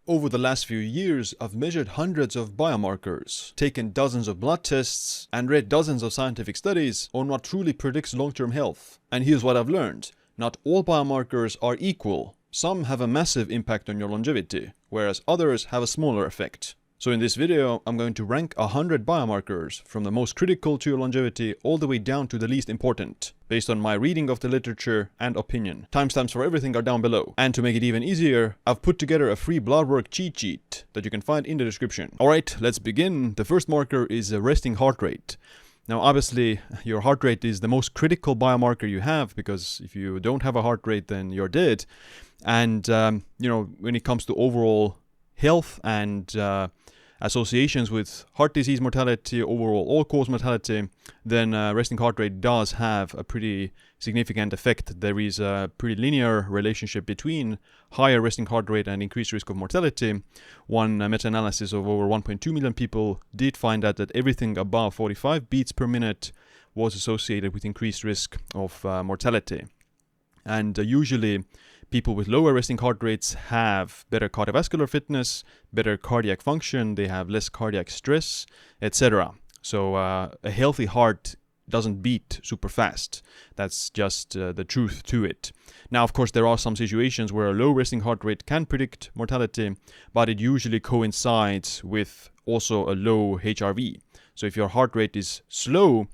Over the last few years, I've measured hundreds of biomarkers, taken dozens of blood tests, and read dozens of scientific studies on what truly predicts long-term health. And here's what I've learned. Not all biomarkers are equal. Some have a massive impact on your longevity, whereas others have a smaller effect. So in this video, I'm going to rank 100 biomarkers from the most critical to your longevity all the way down to the least important, based on my reading of the literature and opinion. Timestamps for everything are down below. And to make it even easier, I've put together a free blood work cheat sheet that you can find in the description. Alright, let's begin. The first marker is a resting heart rate. Now obviously, your heart rate is the most critical biomarker you have, because if you don't have a heart rate, then you're dead. And, when it comes to overall health and associations with heart disease mortality, overall all-cause mortality, then resting heart rate does have a pretty significant effect. There is a pretty linear relationship between higher resting heart rate and increased risk of mortality. One meta-analysis of over 1.2 million people did find out that everything above 45 beats per minute was associated with increased risk of mortality. And usually people with lower resting heart rates have better cardiovascular fitness, better cardiac function, they have less cardiac stress, etc. So a healthy heart doesn't beat super fast. That's just the truth to it. Now, of course, there are some situations where a low resting heart rate can predict mortality, but it usually coincides with also a low HRV. So if your heart rate is slow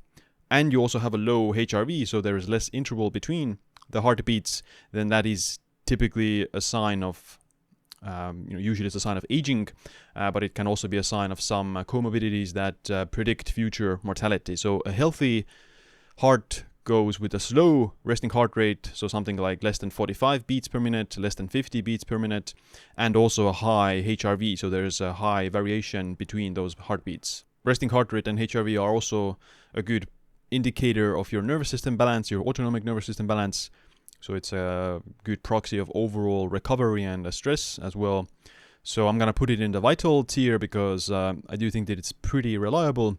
and you also have a low HRV, so there is less interval between the heartbeats, then that is typically a sign of, usually it's a sign of aging, but it can also be a sign of some comorbidities that predict future mortality. So a healthy heart goes with a slow resting heart rate, so something like less than 45 beats per minute, less than 50 beats per minute, and also a high HRV, so there's a high variation between those heartbeats. Resting heart rate and HRV are also a good indicator of your nervous system balance, your autonomic nervous system balance. So it's a good proxy of overall recovery and stress as well. So I'm going to put it in the vital tier because I do think that it's pretty reliable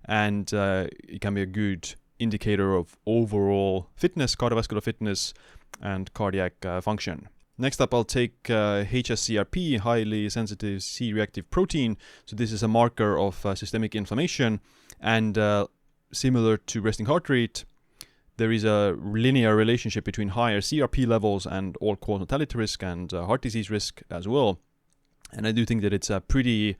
and it can be a good indicator of overall fitness, cardiovascular fitness and cardiac function. Next up, I'll take hsCRP, highly sensitive C-reactive protein. So this is a marker of systemic inflammation, and similar to resting heart rate, there is a linear relationship between higher CRP levels and all-cause mortality risk and heart disease risk as well. And I do think that it's pretty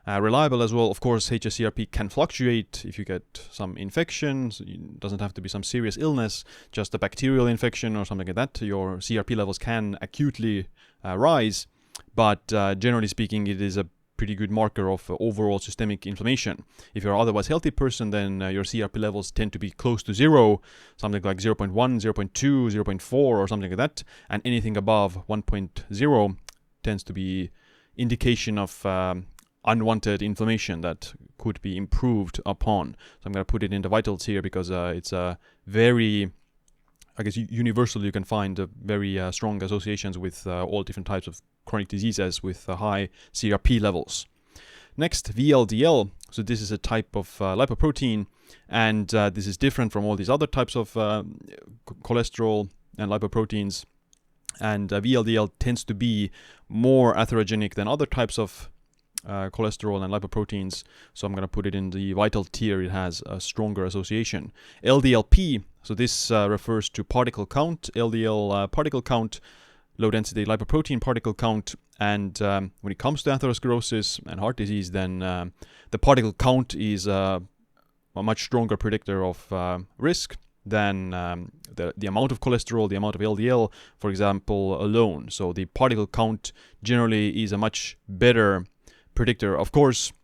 reliable as well. Of course, hsCRP can fluctuate if you get some infections. It doesn't have to be some serious illness, just a bacterial infection or something like that. Your CRP levels can acutely rise, but generally speaking, it is a pretty good marker of overall systemic inflammation. If you're an otherwise healthy person, then your CRP levels tend to be close to zero, something like 0.1, 0.2, 0.4 or something like that, and anything above 1.0 tends to be indication of unwanted inflammation that could be improved upon. So I'm going to put it in the vitals here because it's a very, I guess universally you can find very strong associations with all different types of chronic diseases with high CRP levels. Next, VLDL. So this is a type of lipoprotein, and this is different from all these other types of cholesterol and lipoproteins. And VLDL tends to be more atherogenic than other types of cholesterol and lipoproteins. So I'm going to put it in the vital tier. It has a stronger association. LDLP. So this refers to particle count, LDL particle count, low density lipoprotein particle count, and when it comes to atherosclerosis and heart disease, then the particle count is a much stronger predictor of risk than the amount of cholesterol, the amount of LDL, for example, alone. So the particle count generally is a much better predictor. Of course,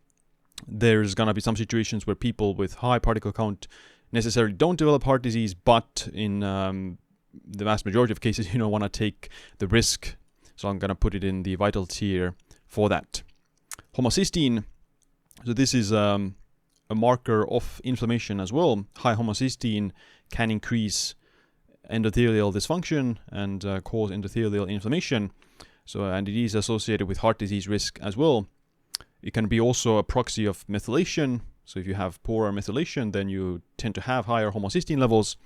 there's going to be some situations where people with high particle count necessarily don't develop heart disease, but in the vast majority of cases, you don't want to take the risk. So I'm going to put it in the vital tier for that. Homocysteine. So this is a marker of inflammation as well. High homocysteine can increase endothelial dysfunction and cause endothelial inflammation. And it is associated with heart disease risk as well. It can be also a proxy of methylation. So if you have poorer methylation, then you tend to have higher homocysteine levels.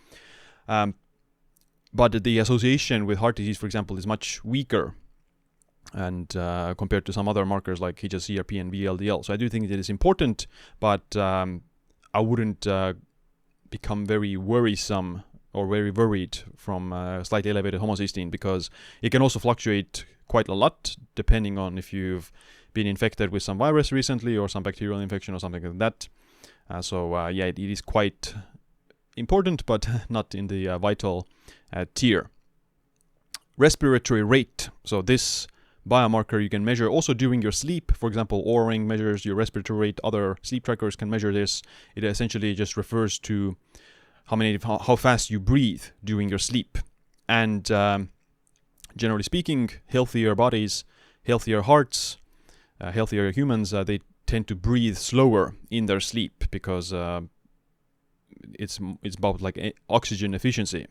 But the association with heart disease, for example, is much weaker. and compared to some other markers like hsCRP and VLDL. So I do think it is important, but I wouldn't become very worrisome or very worried from slightly elevated homocysteine, because it can also fluctuate quite a lot depending on if you've been infected with some virus recently or some bacterial infection or something like that. Yeah, it is quite important, but not in the vital tier. Respiratory rate. So this biomarker you can measure also during your sleep. For example, Oura Ring measures your respiratory rate. Other sleep trackers can measure this. It essentially just refers to how fast you breathe during your sleep. And generally speaking, healthier bodies, healthier hearts, healthier humans, they tend to breathe slower in their sleep, because it's about like oxygen efficiency.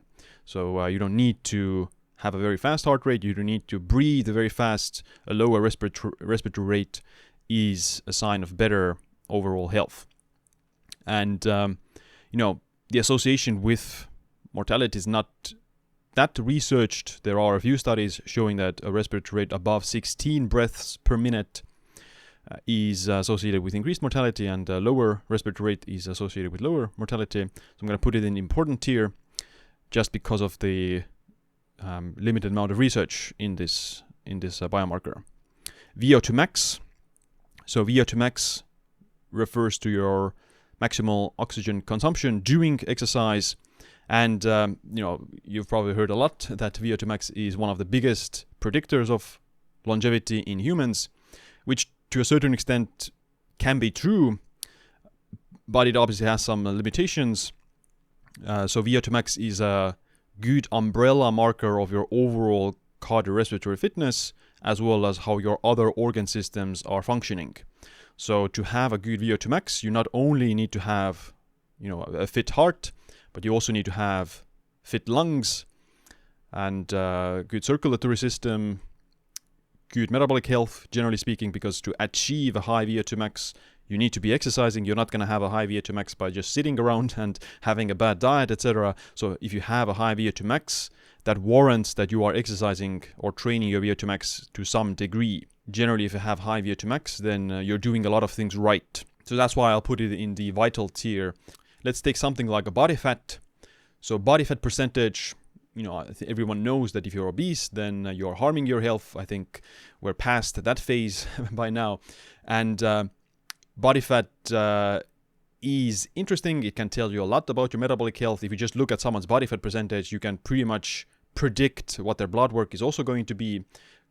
So you don't need to have a very fast heart rate. You don't need to breathe very fast. A lower respiratory rate is a sign of better overall health. And the association with mortality is not that researched. There are a few studies showing that a respiratory rate above 16 breaths per minute is associated with increased mortality, and a lower respiratory rate is associated with lower mortality. So I'm going to put it in the important tier just because of the limited amount of research in this biomarker. VO2 max. So VO2 max refers to your maximal oxygen consumption during exercise, and you've probably heard a lot that VO2 max is one of the biggest predictors of longevity in humans, which to a certain extent can be true, but it obviously has some limitations. So VO2 max is a good umbrella marker of your overall cardiorespiratory fitness, as well as how your other organ systems are functioning. So to have a good VO2 max, you not only need to have a fit heart, but you also need to have fit lungs and good circulatory system, good metabolic health, generally speaking, because to achieve a high VO2 max, you need to be exercising. You're not going to have a high VO2 max by just sitting around and having a bad diet, etc. So if you have a high VO2 max, that warrants that you are exercising or training your VO2 max to some degree. Generally, if you have high VO2 max, then you're doing a lot of things right. So that's why I'll put it in the vital tier. Let's take something like a body fat. So body fat percentage, everyone knows that if you're obese, then you're harming your health. I think we're past that phase by now. And body fat is interesting. It can tell you a lot about your metabolic health. If you just look at someone's body fat percentage, you can pretty much predict what their blood work is also going to be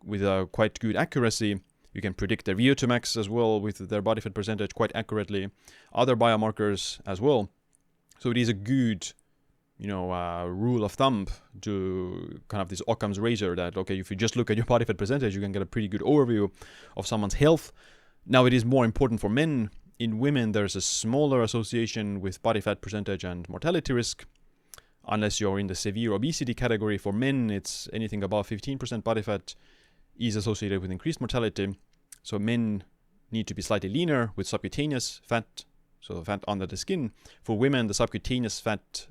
with a quite good accuracy. You can predict their VO2 max as well with their body fat percentage quite accurately. Other biomarkers as well. So it is a good, rule of thumb to kind of this Occam's razor that, okay, if you just look at your body fat percentage, you can get a pretty good overview of someone's health. Now, it is more important for men. In women, there's a smaller association with body fat percentage and mortality risk. Unless you're in the severe obesity category, for men, it's anything above 15% body fat is associated with increased mortality. So men need to be slightly leaner with subcutaneous fat, so fat under the skin. For women, the subcutaneous fat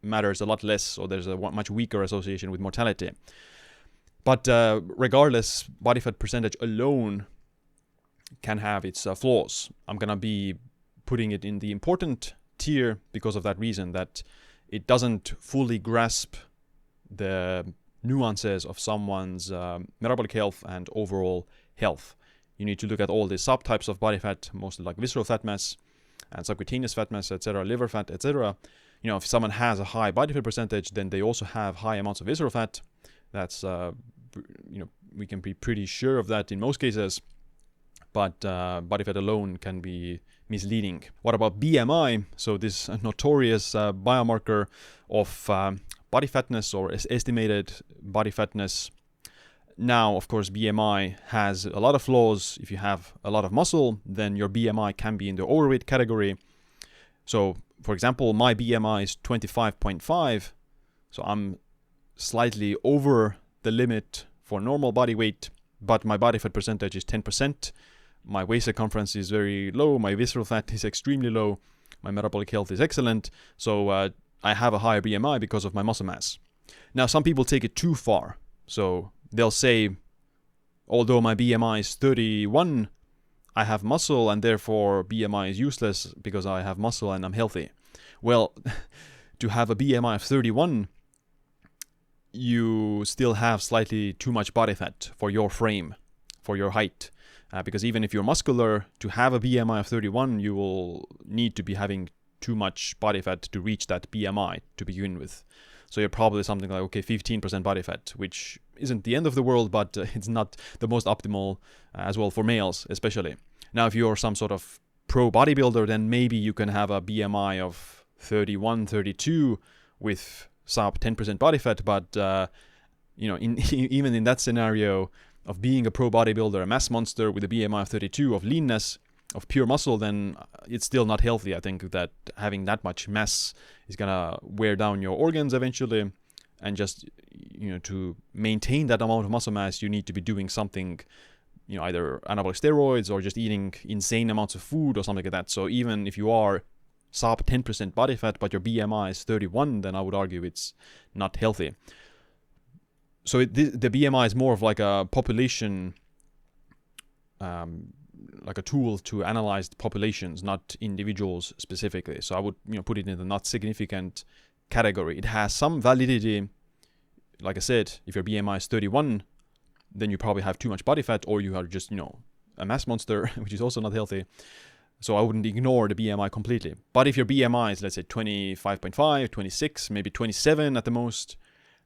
matters a lot less, so there's a much weaker association with mortality. But regardless, body fat percentage alone can have its flaws. I'm going to be putting it in the important tier because of that reason, that it doesn't fully grasp the nuances of someone's metabolic health and overall health. You need to look at all the subtypes of body fat, mostly like visceral fat mass and subcutaneous fat mass, etc., liver fat, etc. If someone has a high body fat percentage, then they also have high amounts of visceral fat. That's, we can be pretty sure of that in most cases. But body fat alone can be misleading. What about BMI? So this notorious biomarker of body fatness or estimated body fatness. Now, of course, BMI has a lot of flaws. If you have a lot of muscle, then your BMI can be in the overweight category. So, for example, my BMI is 25.5. So I'm slightly over the limit for normal body weight, but my body fat percentage is 10%. My waist circumference is very low. My visceral fat is extremely low. My metabolic health is excellent. So I have a higher BMI because of my muscle mass. Now, some people take it too far. So they'll say, although my BMI is 31, I have muscle and therefore BMI is useless because I have muscle and I'm healthy. Well, to have a BMI of 31, you still have slightly too much body fat for your frame, for your height. Because even if you're muscular, to have a BMI of 31, you will need to be having too much body fat to reach that BMI to begin with. So you're probably something like, okay, 15% body fat, which isn't the end of the world, but it's not the most optimal as well for males, especially. Now, if you're some sort of pro bodybuilder, then maybe you can have a BMI of 31, 32 with sub 10% body fat, but even in that scenario of being a pro bodybuilder, a mass monster with a BMI of 32 of leanness, of pure muscle, then it's still not healthy. I think that having that much mass is gonna wear down your organs eventually, and just to maintain that amount of muscle mass, you need to be doing something, either anabolic steroids or just eating insane amounts of food or something like that. So even if you are sub 10% body fat but your BMI is 31, then I would argue it's not healthy. So the BMI is more of like a population, like a tool to analyze populations, not individuals specifically. So I would put it in the not significant category. It has some validity. Like I said, if your BMI is 31, then you probably have too much body fat, or you are just a mass monster, which is also not healthy. So I wouldn't ignore the BMI completely. But if your BMI is, let's say, 25.5, 26, maybe 27 at the most,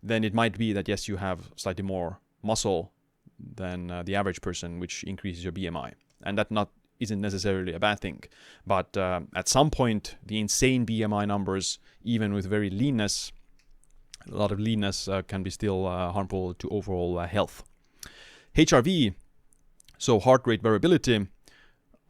then it might be that, yes, you have slightly more muscle than the average person, which increases your BMI. And that isn't necessarily a bad thing. But at some point, the insane BMI numbers, even with very leanness, a lot of leanness can be still harmful to overall health. HRV, so heart rate variability.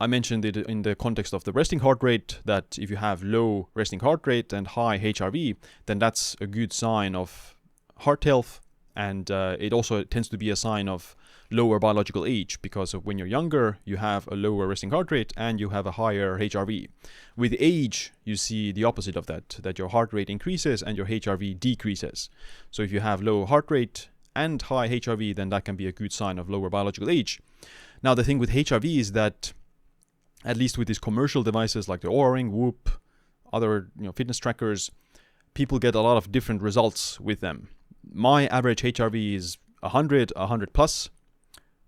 I mentioned it in the context of the resting heart rate, that if you have low resting heart rate and high HRV, then that's a good sign of heart health. And it also tends to be a sign of lower biological age, because when you're younger, you have a lower resting heart rate and you have a higher HRV. With age, you see the opposite of that your heart rate increases and your HRV decreases. So if you have low heart rate and high HRV, then that can be a good sign of lower biological age. Now, the thing with HRV is that, at least with these commercial devices like the Oura Ring, Whoop, other fitness trackers, people get a lot of different results with them. My average HRV is 100 plus,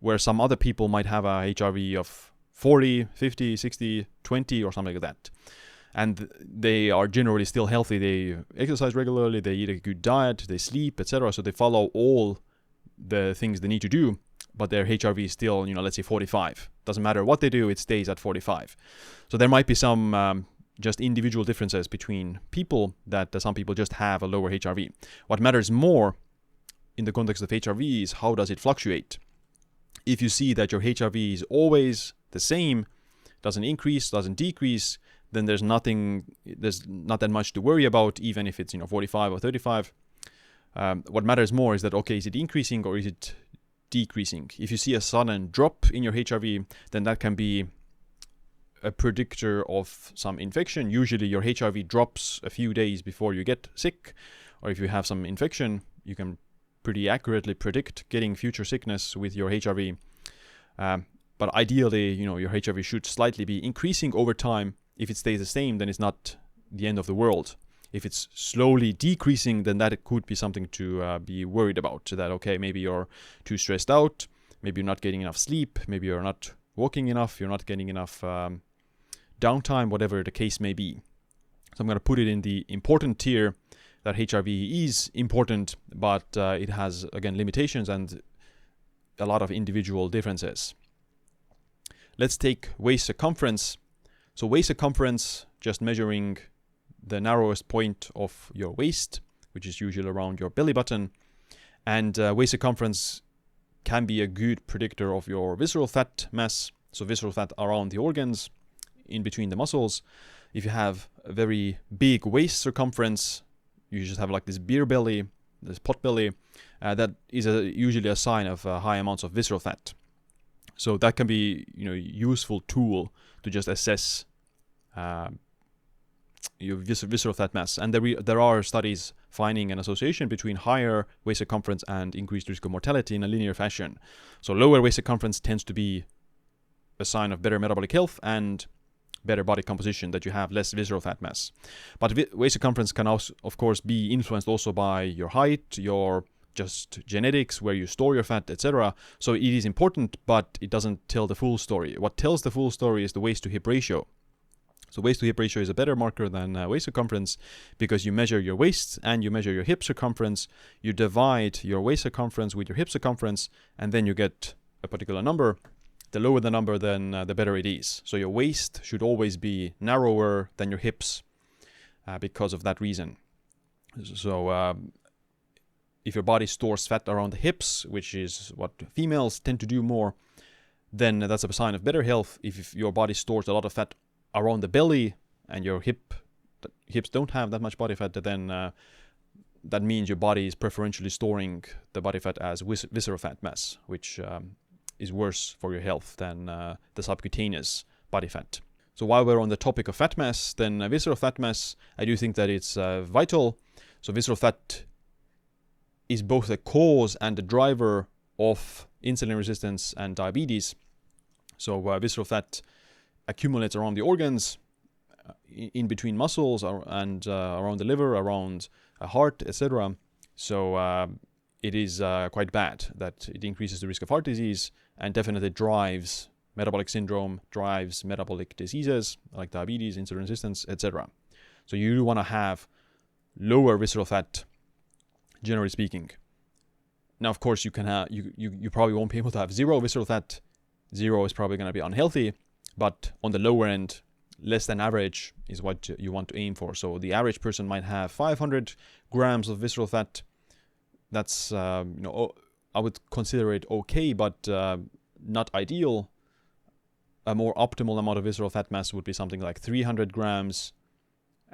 where some other people might have a HRV of 40, 50, 60, 20 or something like that. And they are generally still healthy. They exercise regularly, they eat a good diet, they sleep, etc. So they follow all the things they need to do, but their HRV is still, let's say 45. Doesn't matter what they do, it stays at 45. So there might be some just individual differences between people, that some people just have a lower HRV. What matters more in the context of HRV is how does it fluctuate. If you see that your HRV is always the same, doesn't increase, doesn't decrease, then there's not that much to worry about, even if it's 45 or 35. What matters more is that, okay, is it increasing or is it decreasing? If you see a sudden drop in your HRV, then that can be a predictor of some infection. Usually your HRV drops a few days before you get sick, or if you have some infection, you can pretty accurately predict getting future sickness with your HRV. But ideally, your HRV should slightly be increasing over time. If it stays the same, then it's not the end of the world. If it's slowly decreasing, then that could be something to be worried about. So that, okay, maybe you're too stressed out, maybe you're not getting enough sleep, maybe you're not walking enough, you're not getting enough downtime, whatever the case may be. So I'm going to put it in the important tier, that HRV is important, but it has, again, limitations and a lot of individual differences. Let's take waist circumference. So waist circumference, just measuring the narrowest point of your waist, which is usually around your belly button. And waist circumference can be a good predictor of your visceral fat mass. So visceral fat around the organs, in between the muscles. If you have a very big waist circumference, you just have like this beer belly, this pot belly, that is usually a sign of high amounts of visceral fat. So that can be, a useful tool to just assess your visceral fat mass. And there are studies finding an association between higher waist circumference and increased risk of mortality in a linear fashion. So lower waist circumference tends to be a sign of better metabolic health and better body composition, that you have less visceral fat mass. But waist circumference can also, of course, be influenced also by your height, your just genetics, where you store your fat, etc. So it is important, but it doesn't tell the full story. What tells the full story is the waist to hip ratio. So waist to hip ratio is a better marker than waist circumference, because you measure your waist and you measure your hip circumference. You divide your waist circumference with your hip circumference, and then you get a particular number. The lower the number, then the better it is. So your waist should always be narrower than your hips because of that reason. So if your body stores fat around the hips, which is what females tend to do more, then that's a sign of better health. If your body stores a lot of fat around the belly and your hips don't have that much body fat, then that means your body is preferentially storing the body fat as visceral fat mass, which is worse for your health than the subcutaneous body fat. So while we're on the topic of fat mass, then visceral fat mass, I do think that it's vital. So visceral fat is both a cause and a driver of insulin resistance and diabetes. So visceral fat accumulates around the organs, in between muscles, and around the liver, around a heart, etc. So it is quite bad that it increases the risk of heart disease and definitely drives metabolic syndrome, drives metabolic diseases like diabetes, insulin resistance, etc. So you do want to have lower visceral fat, generally speaking. Now, of course, you can have you probably won't be able to have zero visceral fat. Zero is probably going to be unhealthy, but on the lower end, less than average is what you want to aim for. So the average person might have 500 grams of visceral fat. That's I would consider it okay, but not ideal. A more optimal amount of visceral fat mass would be something like 300 grams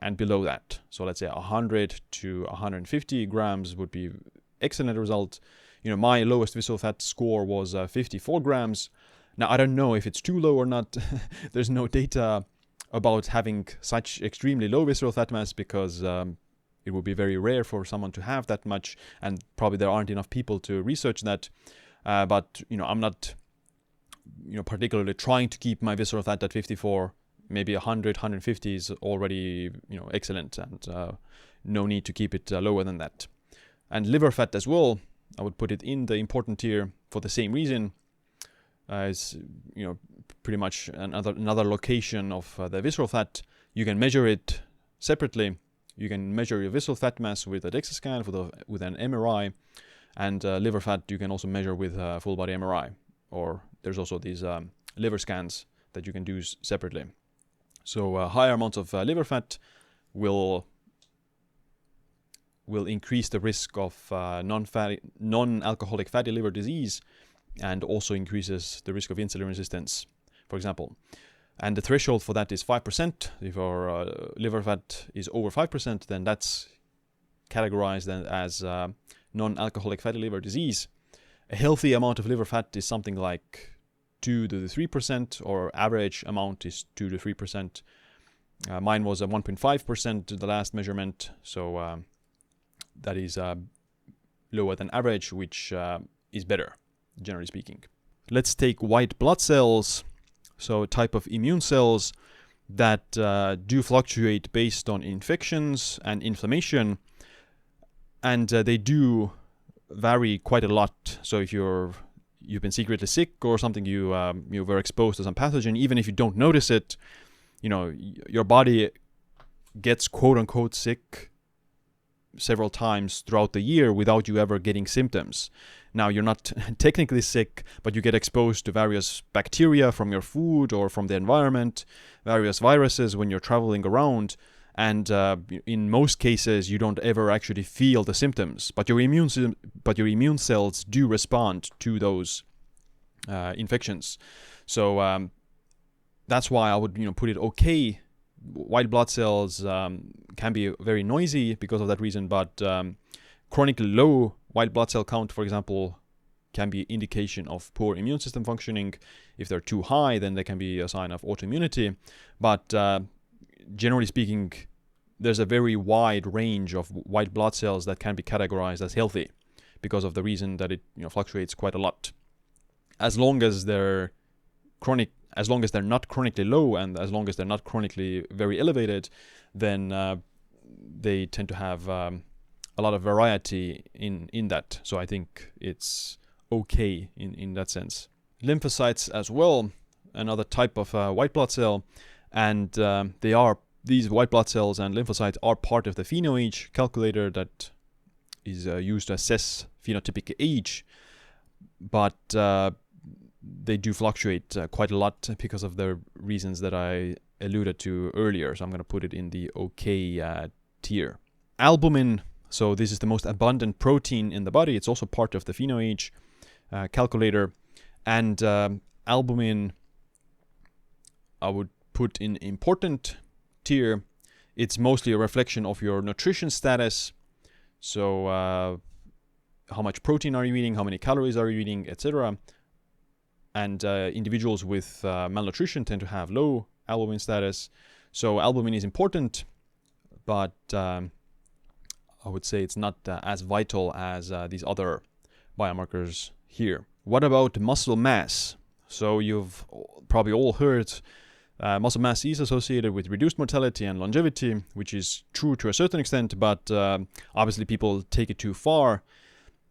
and below that. So let's say 100 to 150 grams would be excellent result. My lowest visceral fat score was 54 grams. Now, I don't know if it's too low or not. There's no data about having such extremely low visceral fat mass, because it would be very rare for someone to have that much, and probably there aren't enough people to research that. But I'm not particularly trying to keep my visceral fat at 54. Maybe 100, 150 is already excellent, and no need to keep it lower than that. And liver fat as well, I would put it in the important tier for the same reason. Is pretty much another location of the visceral fat. You can measure it separately. You can measure your visceral fat mass with a DEXA scan, with an MRI, and liver fat you can also measure with a full body MRI. Or there's also these liver scans that you can do separately. So higher amounts of liver fat will increase the risk of non-alcoholic fatty liver disease, and also increases the risk of insulin resistance, for example. And the threshold for that is 5%. If our liver fat is over 5%, then that's categorized as non-alcoholic fatty liver disease. A healthy amount of liver fat is something like 2 to 3%, or average amount is 2 to 3%. Mine was 1.5% the last measurement, so that is lower than average, which is better, generally speaking. Let's take white blood cells, so a type of immune cells that do fluctuate based on infections and inflammation, and they do vary quite a lot. So if you've been secretly sick or something, you were exposed to some pathogen, even if you don't notice it, your body gets quote unquote sick several times throughout the year without you ever getting symptoms. Now, you're not technically sick, but you get exposed to various bacteria from your food or from the environment, various viruses when you're traveling around, and in most cases you don't ever actually feel the symptoms, but your immune cells do respond to those infections. So that's why I would put it okay. White blood cells can be very noisy because of that reason, but chronically low white blood cell count, for example, can be indication of poor immune system functioning. If they're too high, then they can be a sign of autoimmunity. But generally speaking, there's a very wide range of white blood cells that can be categorized as healthy because of the reason that it fluctuates quite a lot. As long as they're not chronically low and as long as they're not chronically very elevated, then they tend to have a lot of variety in that. So I think it's okay in that sense. Lymphocytes as well, another type of white blood cell, and these white blood cells and lymphocytes are part of the Phenoage calculator that is used to assess phenotypic age, but they do fluctuate quite a lot because of the reasons that I alluded to earlier. So I'm going to put it in the okay tier. Albumin, so this is the most abundant protein in the body. It's also part of the Phenoage calculator. And albumin, I would put in important tier. It's mostly a reflection of your nutrition status. So how much protein are you eating, how many calories are you eating, etc. And individuals with malnutrition tend to have low albumin status. So albumin is important, but I would say it's not as vital as these other biomarkers here. What about muscle mass? So you've probably all heard muscle mass is associated with reduced mortality and longevity, which is true to a certain extent, but obviously people take it too far.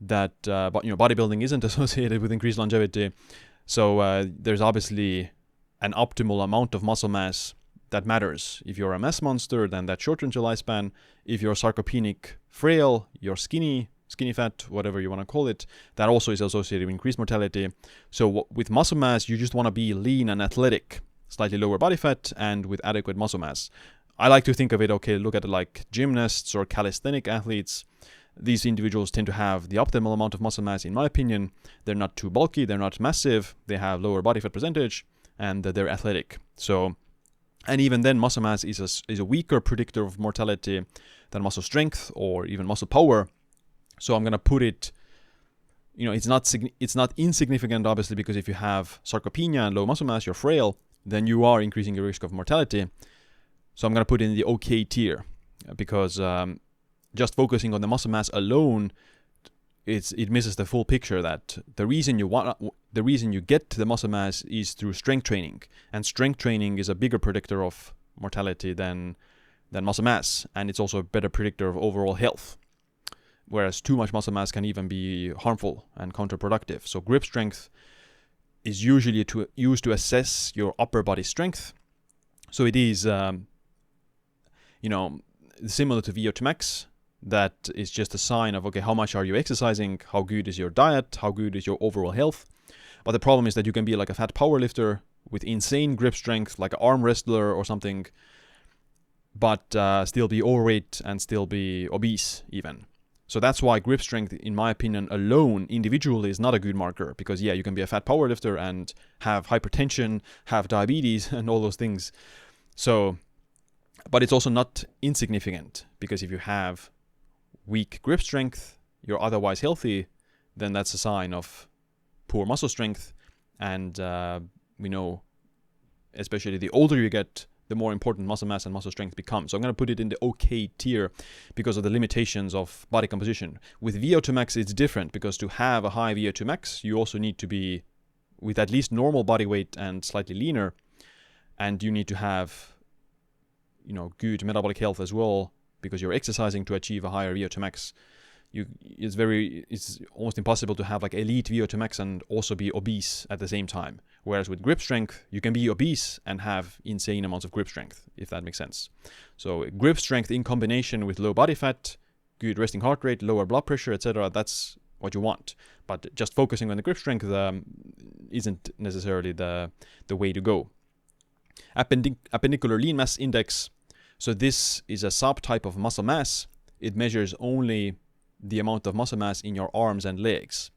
That bodybuilding isn't associated with increased longevity. So there's obviously an optimal amount of muscle mass that matters. If you're a mass monster, then that shortens your lifespan. If you're sarcopenic, frail, you're skinny fat, whatever you want to call it, that also is associated with increased mortality. So with muscle mass, you just want to be lean and athletic, slightly lower body fat, and with adequate muscle mass. I like to think of it, look at it like gymnasts or calisthenic athletes. These individuals tend to have the optimal amount of muscle mass, in my opinion. They're not too bulky, they're not massive, they have lower body fat percentage, and they're athletic. So, and even then, muscle mass is a weaker predictor of mortality than muscle strength or even muscle power. So I'm gonna put it, it's not insignificant, obviously, because if you have sarcopenia and low muscle mass, you're frail, then you are increasing your risk of mortality. So I'm gonna put it in the okay tier, because just focusing on the muscle mass alone, it misses the full picture. That the reason you get to the muscle mass is through strength training, and strength training is a bigger predictor of mortality than muscle mass, and it's also a better predictor of overall health. Whereas too much muscle mass can even be harmful and counterproductive. So grip strength is usually used to assess your upper body strength. So it is, similar to VO2 max. That is just a sign of, how much are you exercising? How good is your diet? How good is your overall health? But the problem is that you can be like a fat powerlifter with insane grip strength, like an arm wrestler or something, but still be overweight and still be obese even. So that's why grip strength, in my opinion, alone, individually, is not a good marker. Because, you can be a fat powerlifter and have hypertension, have diabetes, and all those things. So, but it's also not insignificant, because if you have weak grip strength, you're otherwise healthy, then that's a sign of poor muscle strength. And we know, especially the older you get, the more important muscle mass and muscle strength becomes. So I'm going to put it in the okay tier because of the limitations of body composition. With VO2 max, it's different, because to have a high VO2 max, you also need to be with at least normal body weight and slightly leaner. And you need to have, good metabolic health as well, because you're exercising to achieve a higher VO2 max. It's almost impossible to have like elite VO2 max and also be obese at the same time. Whereas with grip strength, you can be obese and have insane amounts of grip strength, if that makes sense. So grip strength in combination with low body fat, good resting heart rate, lower blood pressure, etc., that's what you want. But just focusing on the grip strength isn't necessarily the way to go. Appendicular lean mass index. So this is a subtype of muscle mass. It measures only the amount of muscle mass in your arms and legs.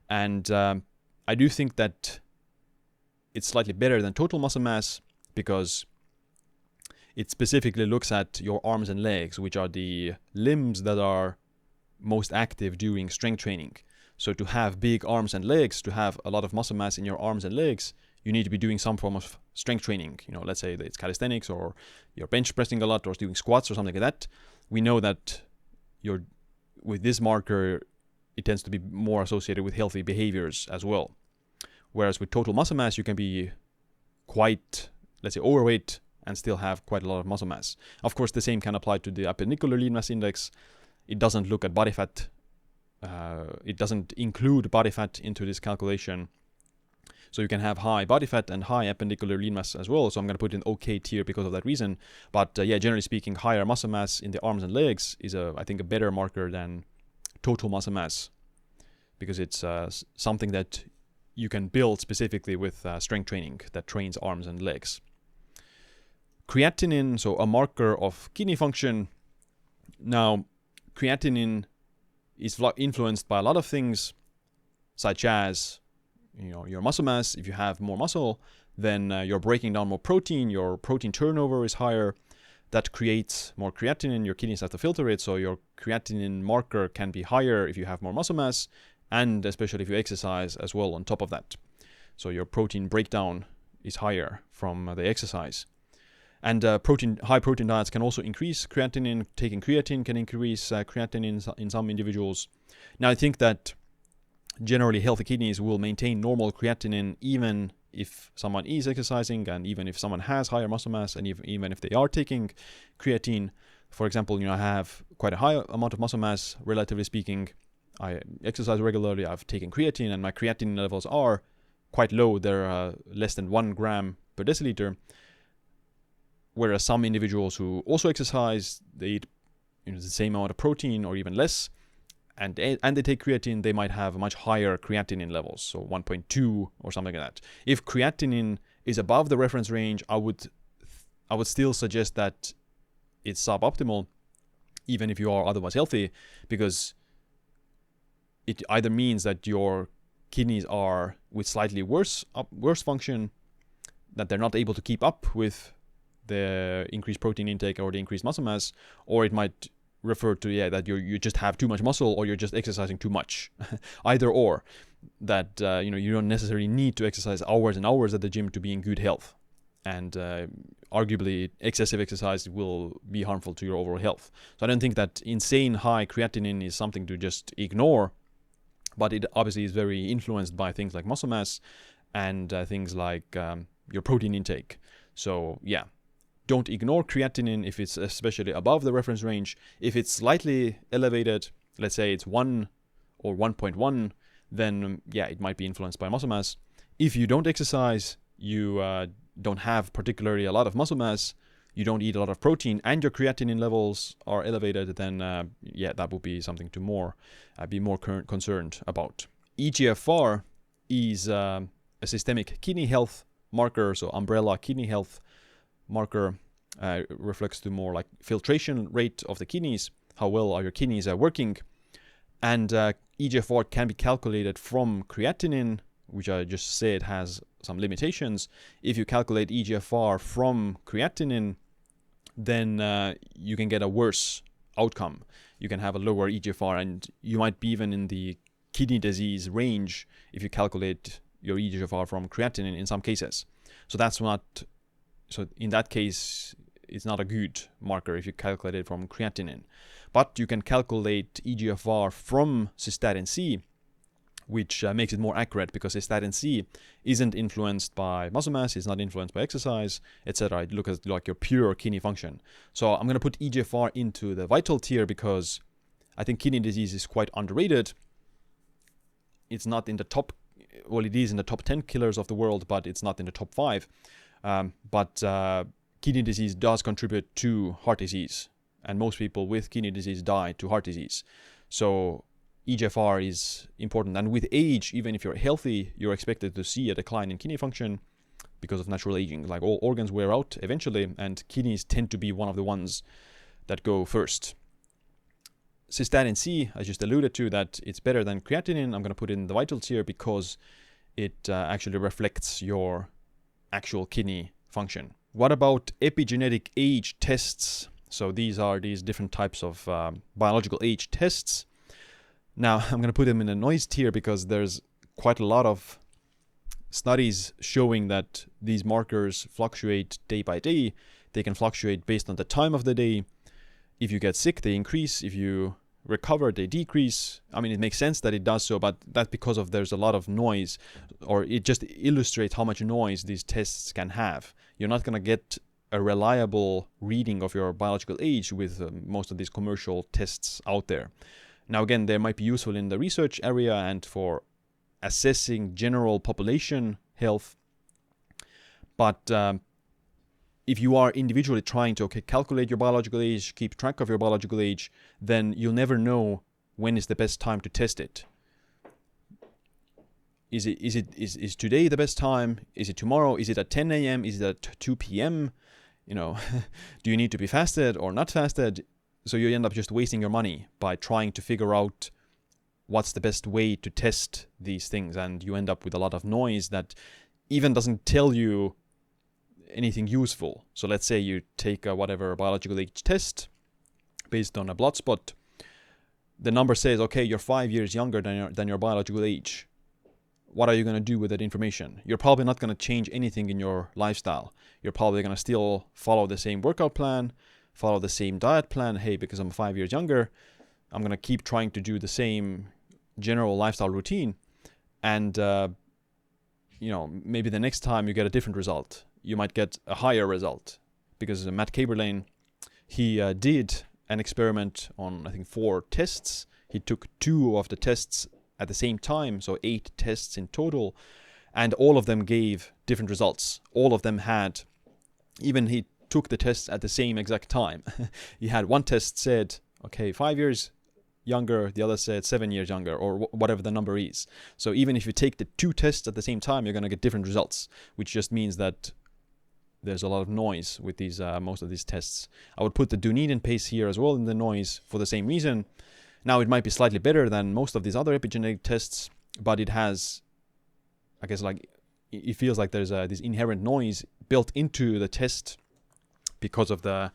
And I do think that it's slightly better than total muscle mass, because it specifically looks at your arms and legs, which are the limbs that are most active during strength training. So to have big arms and legs, to have a lot of muscle mass in your arms and legs, you need to be doing some form of strength training. Let's say that it's calisthenics, or you're bench pressing a lot, or doing squats or something like that. We know that with this marker, it tends to be more associated with healthy behaviors as well. Whereas with total muscle mass, you can be quite, let's say, overweight and still have quite a lot of muscle mass. Of course, the same can apply to the appendicular lean mass index. It doesn't look at body fat. It doesn't include body fat into this calculation. So you can have high body fat and high appendicular lean mass as well. So I'm going to put in OK tier because of that reason. But generally speaking, higher muscle mass in the arms and legs is, I think, a better marker than total muscle mass, because it's something that you can build specifically with strength training that trains arms and legs. Creatinine, so a marker of kidney function. Now, creatinine is influenced by a lot of things, such as your muscle mass. If you have more muscle, then you're breaking down more protein. Your protein turnover is higher. That creates more creatinine. Your kidneys have to filter it, so your creatinine marker can be higher if you have more muscle mass, and especially if you exercise as well on top of that. So your protein breakdown is higher from the exercise. And high protein diets can also increase creatinine. Taking creatine can increase creatinine in some individuals. Now, I think that generally healthy kidneys will maintain normal creatinine even if someone is exercising, and even if someone has higher muscle mass, and even if they are taking creatine. For example, I have quite a high amount of muscle mass, relatively speaking. I exercise regularly. I've taken creatine, and my creatinine levels are quite low. They're less than 1 gram per deciliter. Whereas some individuals who also exercise, they eat the same amount of protein or even less, and they take creatine, they might have much higher creatinine levels, so 1.2 or something like that. If creatinine is above the reference range, I would still suggest that it's suboptimal, even if you are otherwise healthy, because it either means that your kidneys are with slightly worse function, that they're not able to keep up with the increased protein intake or the increased muscle mass, or it might refer to that you just have too much muscle, or you're just exercising too much. Either or, that you don't necessarily need to exercise hours and hours at the gym to be in good health, and arguably excessive exercise will be harmful to your overall health. So I don't think that insane high creatinine is something to just ignore, but it obviously is very influenced by things like muscle mass and things like your protein intake. So don't ignore creatinine if it's especially above the reference range. If it's slightly elevated, let's say it's 1 or 1.1, then it might be influenced by muscle mass. If you don't exercise, you don't have particularly a lot of muscle mass, you don't eat a lot of protein, and your creatinine levels are elevated, then that would be something to be more concerned about. eGFR is a systemic kidney health marker, so umbrella kidney health marker. Reflects to more like filtration rate of the kidneys, how well are your kidneys working. And eGFR can be calculated from creatinine, which I just said has some limitations. If you calculate eGFR from creatinine, then you can get a worse outcome. You can have a lower eGFR, and you might be even in the kidney disease range if you calculate your eGFR from creatinine in some cases. So in that case, it's not a good marker if you calculate it from creatinine. But you can calculate eGFR from Cystatin C, which makes it more accurate, because Cystatin C isn't influenced by muscle mass, it's not influenced by exercise, etc. It looks at like your pure kidney function. So I'm going to put eGFR into the vital tier because I think kidney disease is quite underrated. It's not in the top, well, it is in the top 10 killers of the world, but it's not in the top 5. But kidney disease does contribute to heart disease, and most people with kidney disease die to heart disease. So eGFR is important, and with age, even if you're healthy, you're expected to see a decline in kidney function because of natural aging. Like, all organs wear out eventually, and kidneys tend to be one of the ones that go first. Cystatin C, I just alluded to, that it's better than creatinine. I'm going to put it in the vital tier because it actually reflects your actual kidney function. What about epigenetic age tests? So these are these different types of biological age tests. Now I'm going to put them in a noise tier because there's quite a lot of studies showing that these markers fluctuate day by day. They can fluctuate based on the time of the day. If you get sick, they increase. If you recover, they decrease. I mean, it makes sense that it does so, but that's because of there's a lot of noise, or it just illustrates how much noise these tests can have. You're not going to get a reliable reading of your biological age with most of these commercial tests out there. Now, again, they might be useful in the research area and for assessing general population health, but if you are individually trying to calculate your biological age, keep track of your biological age, then you'll never know when is the best time to test it. Is today the best time? Is it tomorrow? Is it at 10 a.m.? Is it at 2 p.m.? You know, do you need to be fasted or not fasted? So you end up just wasting your money by trying to figure out what's the best way to test these things, and you end up with a lot of noise that even doesn't tell you anything useful. So let's say you take a whatever biological age test based on a blood spot. The number says, okay, you're 5 years younger than your biological age. What are you going to do with that information? You're probably not going to change anything in your lifestyle. You're probably going to still follow the same workout plan, follow the same diet plan. Hey, because I'm 5 years younger, I'm going to keep trying to do the same general lifestyle routine. And, maybe the next time you get a different result. You might get a higher result, because Matt Kaberlein, he did an experiment on, I think, 4 tests. He took 2 of the tests at the same time, so 8 tests in total, and all of them gave different results. All of them had, even he took the tests at the same exact time. He had one test said, okay, 5 years younger, the other said 7 years younger, or whatever the number is. So even if you take the 2 tests at the same time, you're going to get different results, which just means that there's a lot of noise with these most of these tests. I would put the Dunedin pace here as well in the noise for the same reason. Now, it might be slightly better than most of these other epigenetic tests, but it has, I guess, like, it feels like there's this inherent noise built into the test because of the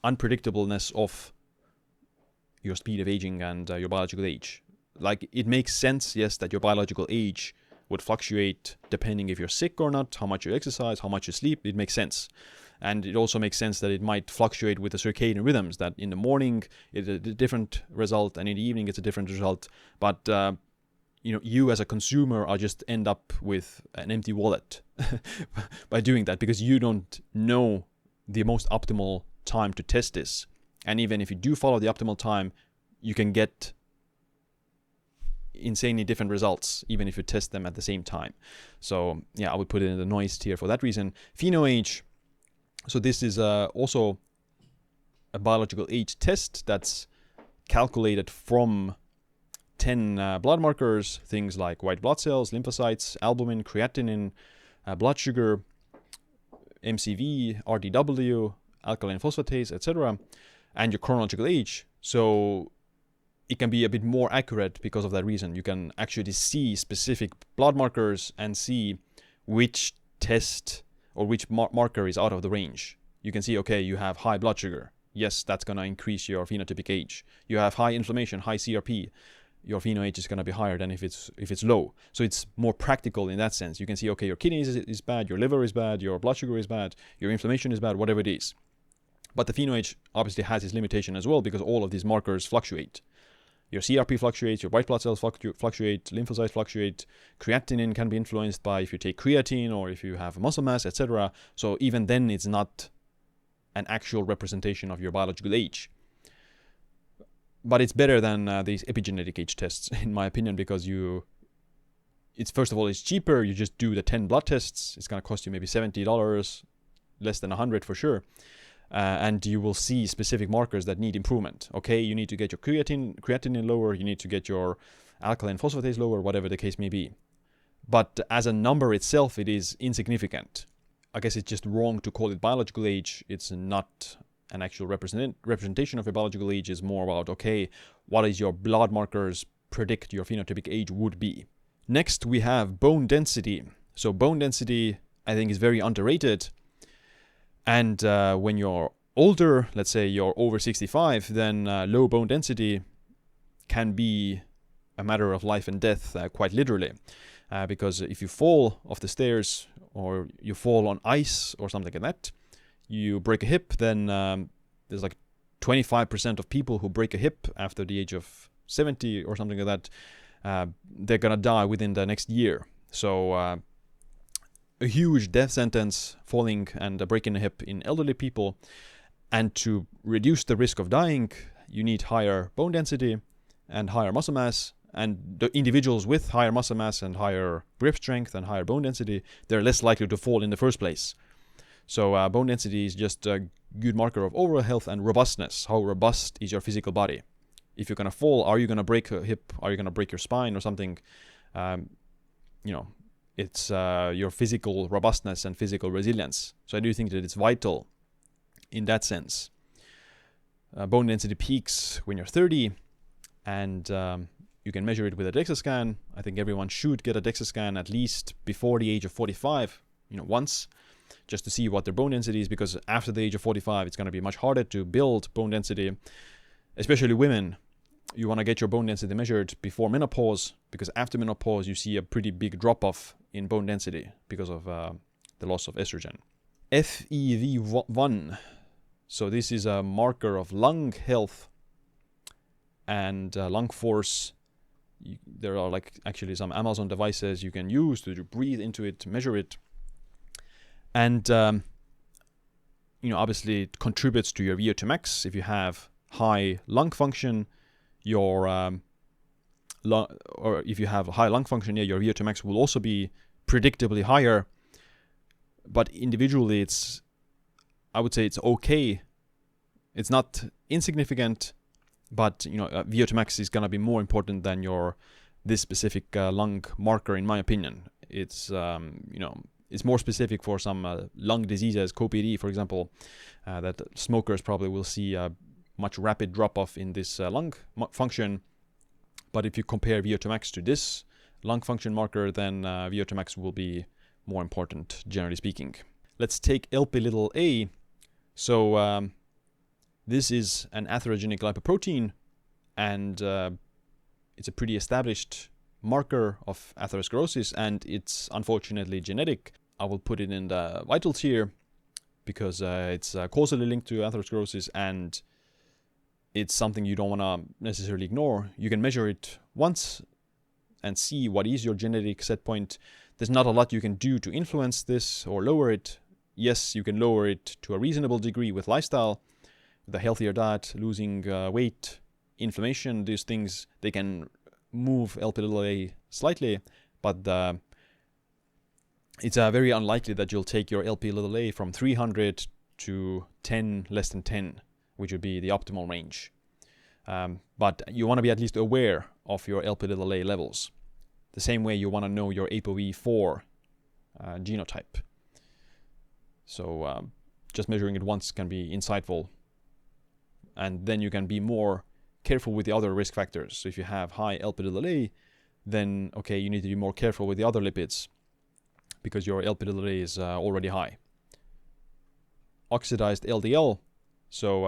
unpredictableness of your speed of aging and your biological age. Like, it makes sense, yes, that your biological age would fluctuate depending if you're sick or not, how much you exercise, how much you sleep. It makes sense. And it also makes sense that it might fluctuate with the circadian rhythms, that in the morning it's a different result and in the evening it's a different result. But you as a consumer are just end up with an empty wallet by doing that, because you don't know the most optimal time to test this. And even if you do follow the optimal time, you can get insanely different results even if you test them at the same time. So yeah, I would put it in the noise tier for that reason. Phenoage, so this is also a biological age test that's calculated from 10 blood markers, things like white blood cells, lymphocytes, albumin, creatinine, blood sugar, MCV, RDW, alkaline phosphatase, etc., and your chronological age. So it can be a bit more accurate because of that reason. You can actually see specific blood markers and see which test or which marker is out of the range. You can see, okay, you have high blood sugar. Yes, that's going to increase your phenotypic age. You have high inflammation, high CRP. Your phenoage is going to be higher than if it's low. So it's more practical in that sense. You can see, okay, your kidneys is bad, your liver is bad, your blood sugar is bad, your inflammation is bad, whatever it is. But the phenoage obviously has its limitation as well, because all of these markers fluctuate. Your CRP fluctuates, your white blood cells fluctuate, lymphocytes fluctuate, creatinine can be influenced by if you take creatine or if you have muscle mass, etc. So even then, it's not an actual representation of your biological age. But it's better than these epigenetic age tests, in my opinion, because it's first of all, it's cheaper. You just do the 10 blood tests. It's going to cost you maybe $70, less than $100 for sure. And you will see specific markers that need improvement. Okay, you need to get your creatinine lower, you need to get your alkaline phosphatase lower, whatever the case may be. But as a number itself, it is insignificant. I guess it's just wrong to call it biological age. It's not an actual representation of your biological age. Is more about, okay, what is your blood markers predict your phenotypic age would be. Next, we have bone density. So bone density, I think, is very underrated. And when you're older, let's say you're over 65, then low bone density can be a matter of life and death, quite literally. because if you fall off the stairs or you fall on ice or something like that, you break a hip, then there's like 25% of people who break a hip after the age of 70 or something like that, they're gonna die within the next year. So a huge death sentence, falling and breaking a hip in elderly people. And to reduce the risk of dying, you need higher bone density and higher muscle mass. And the individuals with higher muscle mass and higher grip strength and higher bone density, they're less likely to fall in the first place. So bone density is just a good marker of overall health and robustness. How robust is your physical body? If you're gonna fall, are you gonna break a hip? Are you gonna break your spine or something? It's your physical robustness and physical resilience. So I do think that it's vital in that sense. Bone density peaks when you're 30, and you can measure it with a DEXA scan. I think everyone should get a DEXA scan at least before the age of 45, once, just to see what their bone density is, because after the age of 45, it's going to be much harder to build bone density, especially women. You want to get your bone density measured before menopause, because after menopause, you see a pretty big drop-off in bone density because of the loss of estrogen. FEV1. So this is a marker of lung health and lung force. There are actually some Amazon devices you can use to breathe into it, measure it. And, obviously it contributes to your VO2 max. If you have high lung function, your if you have high lung function, your VO2 max will also be predictably higher. But individually, I would say it's okay. It's not insignificant, but VO2 max is gonna be more important than this specific lung marker, in my opinion. It's it's more specific for some lung diseases, COPD, for example, that smokers probably will see a much rapid drop-off in this lung function. But if you compare VO2 max to this lung function marker, then VO2 max will be more important, generally speaking. Let's take Lp(a). So this is an atherogenic lipoprotein, and it's a pretty established marker of atherosclerosis, and it's unfortunately genetic. I will put it in the vitals here because it's causally linked to atherosclerosis, and it's something you don't want to necessarily ignore. You can measure it once and see what is your genetic set point. There's not a lot you can do to influence this or lower it. Yes, you can lower it to a reasonable degree with lifestyle, with a healthier diet, losing weight, inflammation. These things, they can move Lp(a) slightly, but it's very unlikely that you'll take your Lp(a) from 300 to 10, less than 10, which would be the optimal range. But you want to be at least aware of your Lp(a) levels. The same way you want to know your ApoE4 genotype. So just measuring it once can be insightful. And then you can be more careful with the other risk factors. So if you have high Lp(a), then okay, you need to be more careful with the other lipids because your Lp(a) is already high. Oxidized LDL. So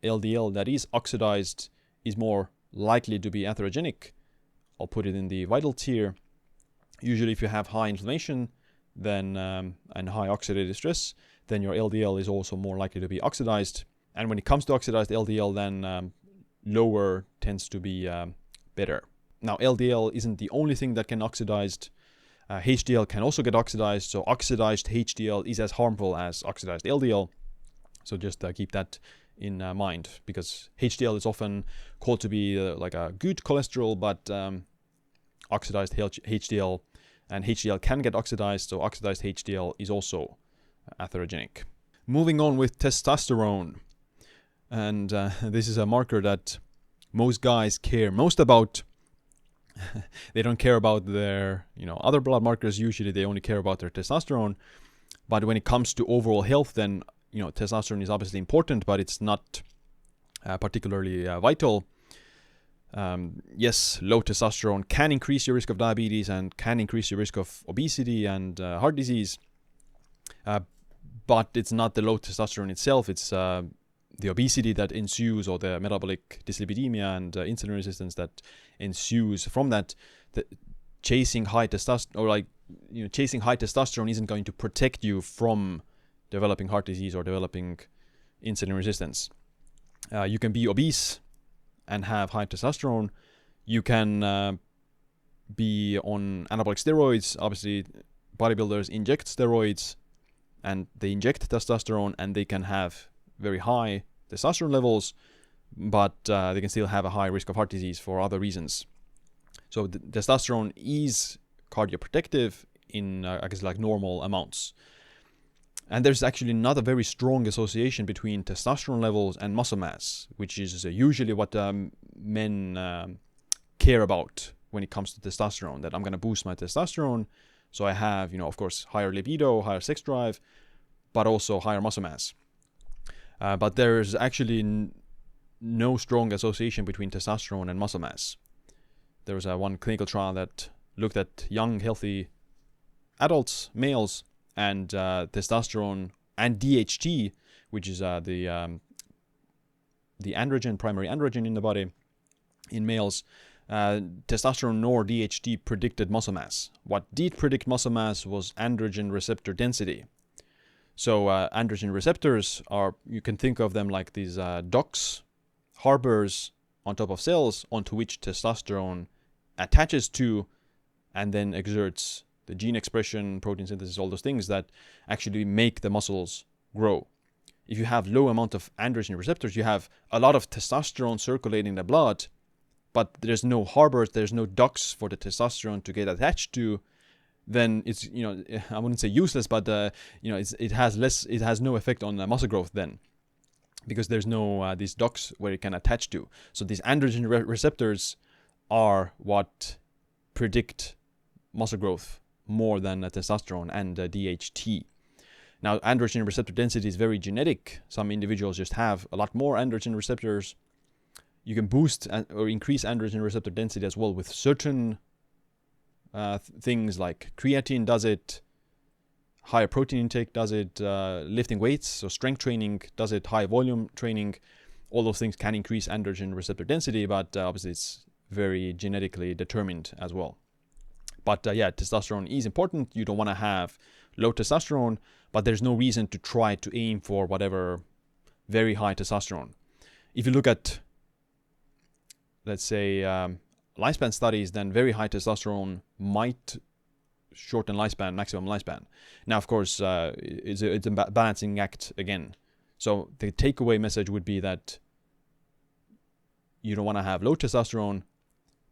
LDL that is oxidized is more likely to be atherogenic. I'll put it in the vital tier. Usually if you have high inflammation then and high oxidative stress, then your LDL is also more likely to be oxidized. And when it comes to oxidized LDL, then lower tends to be better. Now LDL isn't the only thing that can oxidized. HDL can also get oxidized, so oxidized HDL is as harmful as oxidized LDL. So just keep that in mind, because HDL is often called to be like a good cholesterol, but oxidized HDL and HDL can get oxidized, so oxidized HDL is also atherogenic. Moving on with testosterone, and this is a marker that most guys care most about. They don't care about their other blood markers. Usually they only care about their testosterone. But when it comes to overall health, then testosterone is obviously important, but it's not particularly vital. Yes, low testosterone can increase your risk of diabetes and can increase your risk of obesity and heart disease. But it's not the low testosterone itself. It's the obesity that ensues, or the metabolic dyslipidemia and insulin resistance that ensues from that. chasing high testosterone, or like, chasing high testosterone isn't going to protect you from developing heart disease or developing insulin resistance. You can be obese and have high testosterone. You can be on anabolic steroids. Obviously, bodybuilders inject steroids and they inject testosterone, and they can have very high testosterone levels, but they can still have a high risk of heart disease for other reasons. So testosterone is cardioprotective in, I guess, like normal amounts. And there's actually another very strong association between testosterone levels and muscle mass, which is usually what men care about when it comes to testosterone, that I'm going to boost my testosterone, so I have, of course, higher libido, higher sex drive, but also higher muscle mass. But there's actually no strong association between testosterone and muscle mass. There was one clinical trial that looked at young, healthy adults, males, and testosterone and DHT, which is the androgen, primary androgen in the body in males. Testosterone nor DHT predicted muscle mass. What did predict muscle mass was androgen receptor density. So androgen receptors are, you can think of them like these docks, harbors on top of cells onto which testosterone attaches to and then exerts the gene expression, protein synthesis, all those things that actually make the muscles grow. If you have low amount of androgen receptors, you have a lot of testosterone circulating in the blood, but there's no harbors, there's no ducts for the testosterone to get attached to, then it's, I wouldn't say useless, but it has no effect on muscle growth then, because there's no these ducts where it can attach to. So these androgen receptors are what predict muscle growth more than testosterone and DHT. Now, androgen receptor density is very genetic. Some individuals just have a lot more androgen receptors. You can boost or increase androgen receptor density as well with certain things, like creatine does it, higher protein intake does it, lifting weights, so strength training does it, high volume training. All those things can increase androgen receptor density, but obviously it's very genetically determined as well. But testosterone is important. You don't want to have low testosterone, but there's no reason to try to aim for whatever very high testosterone. If you look at, let's say, lifespan studies, then very high testosterone might shorten lifespan, maximum lifespan. Now, of course, it's a balancing act again. So the takeaway message would be that you don't want to have low testosterone,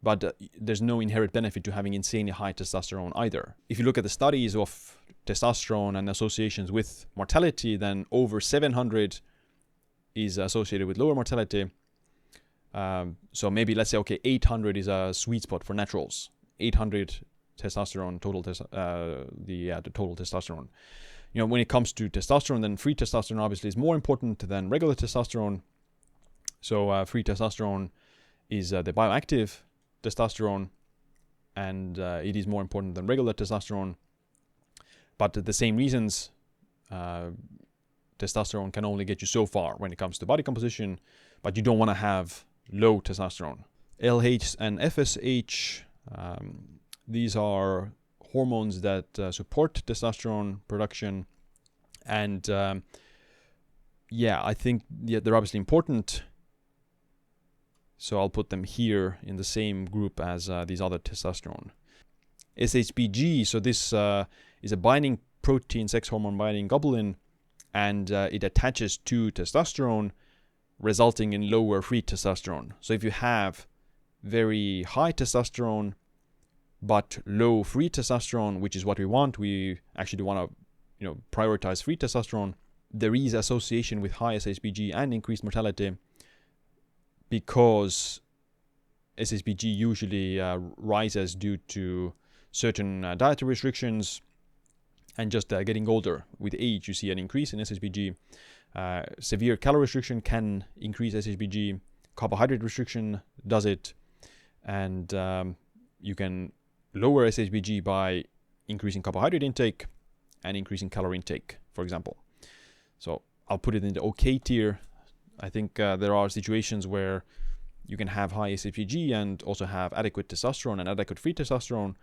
but there's no inherent benefit to having insanely high testosterone either. If you look at the studies of testosterone and associations with mortality, then over 700 is associated with lower mortality. So maybe let's say, okay, 800 is a sweet spot for naturals. 800 testosterone, the total testosterone. When it comes to testosterone, then free testosterone obviously is more important than regular testosterone. So free testosterone is the bioactive testosterone, and it is more important than regular testosterone. But the same reasons, testosterone can only get you so far when it comes to body composition, but you don't want to have low testosterone. LH and FSH, these are hormones that support testosterone production, and I think they're obviously important. So I'll put them here in the same group as these other testosterone. SHBG, so this is a binding protein, sex hormone binding globulin, and it attaches to testosterone, resulting in lower free testosterone. So if you have very high testosterone but low free testosterone, which is what we want, we actually want to prioritize free testosterone, there is association with high SHBG and increased mortality, because SHBG usually rises due to certain dietary restrictions and just getting older. With age, you see an increase in SHBG. Severe calorie restriction can increase SHBG. Carbohydrate restriction does it. And you can lower SHBG by increasing carbohydrate intake and increasing calorie intake, for example. So I'll put it in the okay tier. I think there are situations where you can have high SHBG and also have adequate testosterone and adequate free testosterone.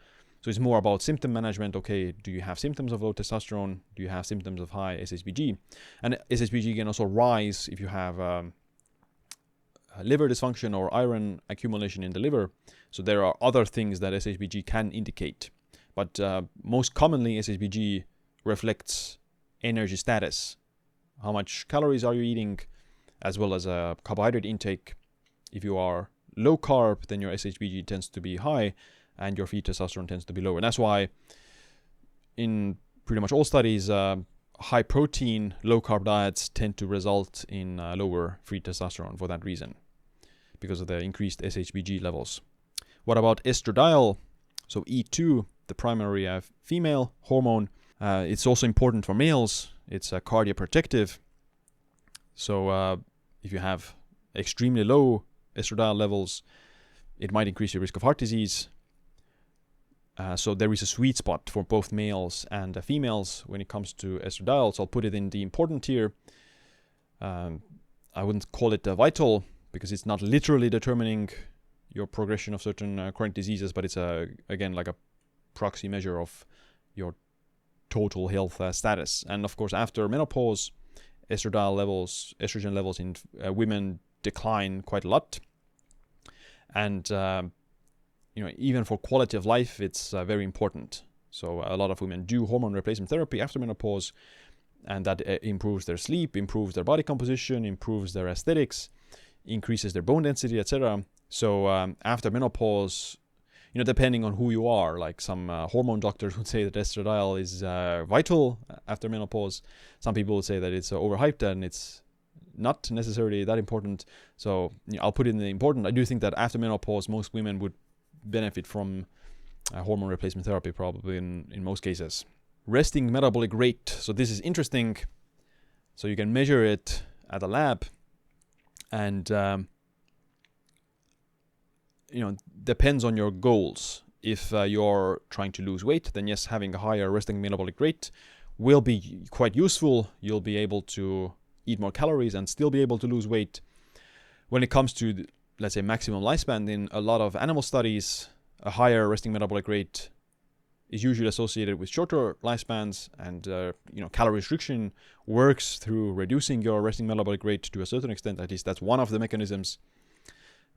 So it's more about symptom management. Okay, do you have symptoms of low testosterone? Do you have symptoms of high SHBG? And SHBG can also rise if you have liver dysfunction or iron accumulation in the liver. So there are other things that SHBG can indicate. But most commonly, SHBG reflects energy status. How much calories are you eating, as well as a carbohydrate intake. If you are low carb, then your SHBG tends to be high, and your free testosterone tends to be lower. And that's why in pretty much all studies, high protein, low carb diets tend to result in lower free testosterone for that reason, because of the increased SHBG levels. What about estradiol? So E2, the primary female hormone. It's also important for males. It's cardioprotective. So if you have extremely low estradiol levels, it might increase your risk of heart disease. So there is a sweet spot for both males and females when it comes to estradiol. So I'll put it in the important tier. I wouldn't call it vital, because it's not literally determining your progression of certain chronic diseases, but it's again like a proxy measure of your total health status. And of course, after menopause, estrogen levels in women decline quite a lot. And even for quality of life, it's very important. So a lot of women do hormone replacement therapy after menopause, and that improves their sleep, improves their body composition, improves their aesthetics, increases their bone density, etc. So after menopause, depending on who you are, like some hormone doctors would say that estradiol is vital after menopause. Some people would say that it's overhyped and it's not necessarily that important. So I'll put it in the important. I do think that after menopause, most women would benefit from hormone replacement therapy, probably in most cases. Resting metabolic rate. So this is interesting. So you can measure it at a lab, and depends on your goals. If you're trying to lose weight, then yes, having a higher resting metabolic rate will be quite useful. You'll be able to eat more calories and still be able to lose weight. When it comes to, let's say, maximum lifespan, in a lot of animal studies, a higher resting metabolic rate is usually associated with shorter lifespans, and calorie restriction works through reducing your resting metabolic rate to a certain extent. At least that's one of the mechanisms.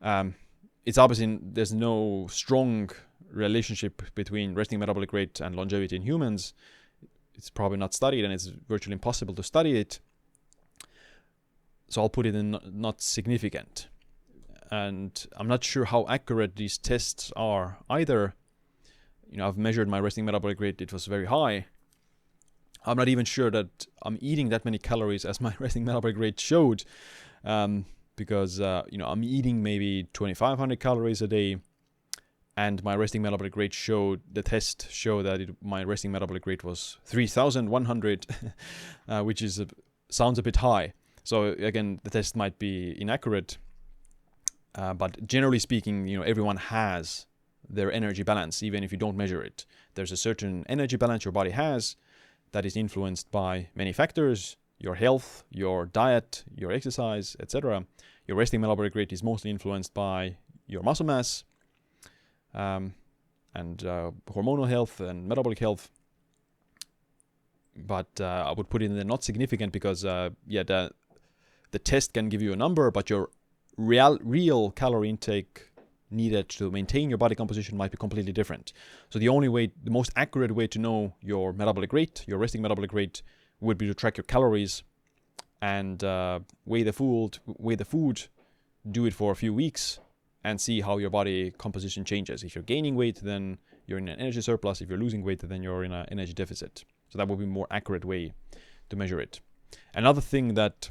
It's obviously there's no strong relationship between resting metabolic rate and longevity in humans. It's probably not studied, and it's virtually impossible to study it. So I'll put it in not significant. And I'm not sure how accurate these tests are either. I've measured my resting metabolic rate. It was very high. I'm not even sure that I'm eating that many calories as my resting metabolic rate showed. Because I'm eating maybe 2,500 calories a day, and my resting metabolic rate the test showed that my resting metabolic rate was 3,100, which sounds a bit high. So again, the test might be inaccurate, but generally speaking, everyone has their energy balance, even if you don't measure it. There's a certain energy balance your body has that is influenced by many factors: your health, your diet, your exercise, etc. Your resting metabolic rate is mostly influenced by your muscle mass, and hormonal health and metabolic health. But I would put it in the not significant, because the test can give you a number, but your real calorie intake needed to maintain your body composition might be completely different. So the most accurate way to know your metabolic rate, your resting metabolic rate, would be to track your calories and weigh the food, do it for a few weeks, and see how your body composition changes. If you're gaining weight, then you're in an energy surplus. If you're losing weight, then you're in an energy deficit. So that would be a more accurate way to measure it. Another thing that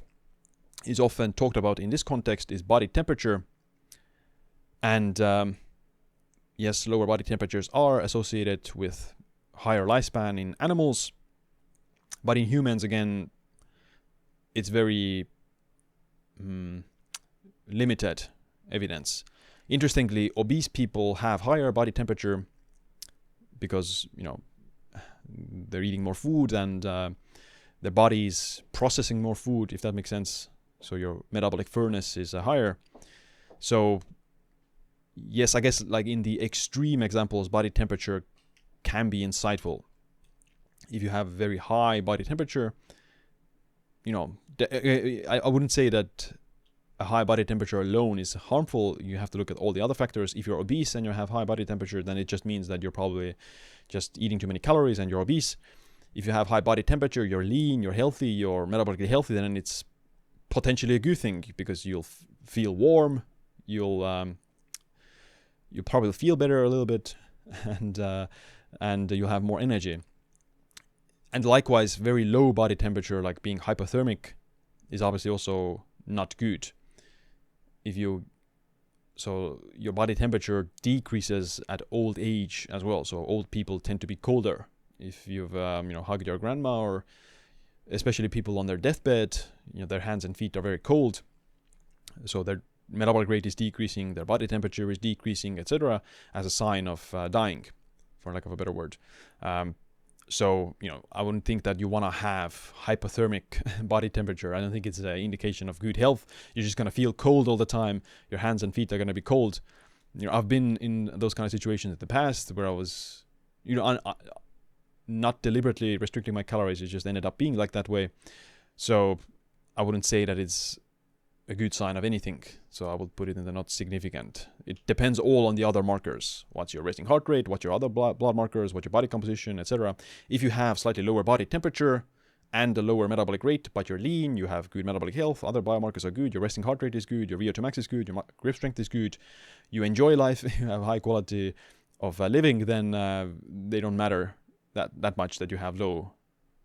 is often talked about in this context is body temperature. And yes, lower body temperatures are associated with higher lifespan in animals. But in humans, again, it's very limited evidence. Interestingly, obese people have higher body temperature because, they're eating more food, and their body's processing more food, if that makes sense. So your metabolic furnace is higher. So yes, I guess like in the extreme examples, body temperature can be insightful. If you have very high body temperature, you know, I wouldn't say that a high body temperature alone is harmful. You have to look at all the other factors. If you're obese and you have high body temperature, then it just means that you're probably just eating too many calories and you're obese. If you have high body temperature, you're lean, you're healthy, you're metabolically healthy, then it's potentially a good thing, because you'll feel warm, you'll probably feel better a little bit, and you'll have more energy. And likewise, very low body temperature, like being hypothermic, is obviously also not good. So your body temperature decreases at old age as well. So old people tend to be colder. If you've hugged your grandma, or especially people on their deathbed, their hands and feet are very cold. So their metabolic rate is decreasing, their body temperature is decreasing, etc., as a sign of dying, for lack of a better word. So, I wouldn't think that you want to have hypothermic body temperature. I don't think it's an indication of good health. You're just going to feel cold all the time. Your hands and feet are going to be cold. I've been in those kind of situations in the past where I was, not deliberately restricting my calories. It just ended up being like that way. So I wouldn't say that it's a good sign of anything. So I would put it in the not significant. It depends all on the other markers. What's your resting heart rate, what's your other blood markers, what's your body composition, etc. If you have slightly lower body temperature and a lower metabolic rate, but you're lean, you have good metabolic health, other biomarkers are good, your resting heart rate is good, your VO2 max is good, your grip strength is good, you enjoy life, you have high quality of living, then they don't matter that much that you have low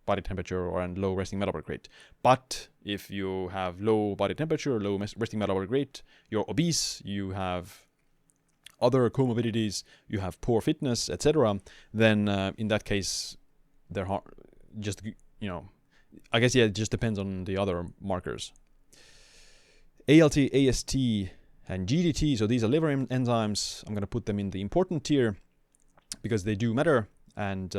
body temperature and low resting metabolic rate. But if you have low body temperature, low resting metabolic rate, you're obese, you have other comorbidities, you have poor fitness, etc., then in that case, they're I guess, it just depends on the other markers. ALT, AST, and GDT, so these are liver enzymes. I'm going to put them in the important tier because they do matter. And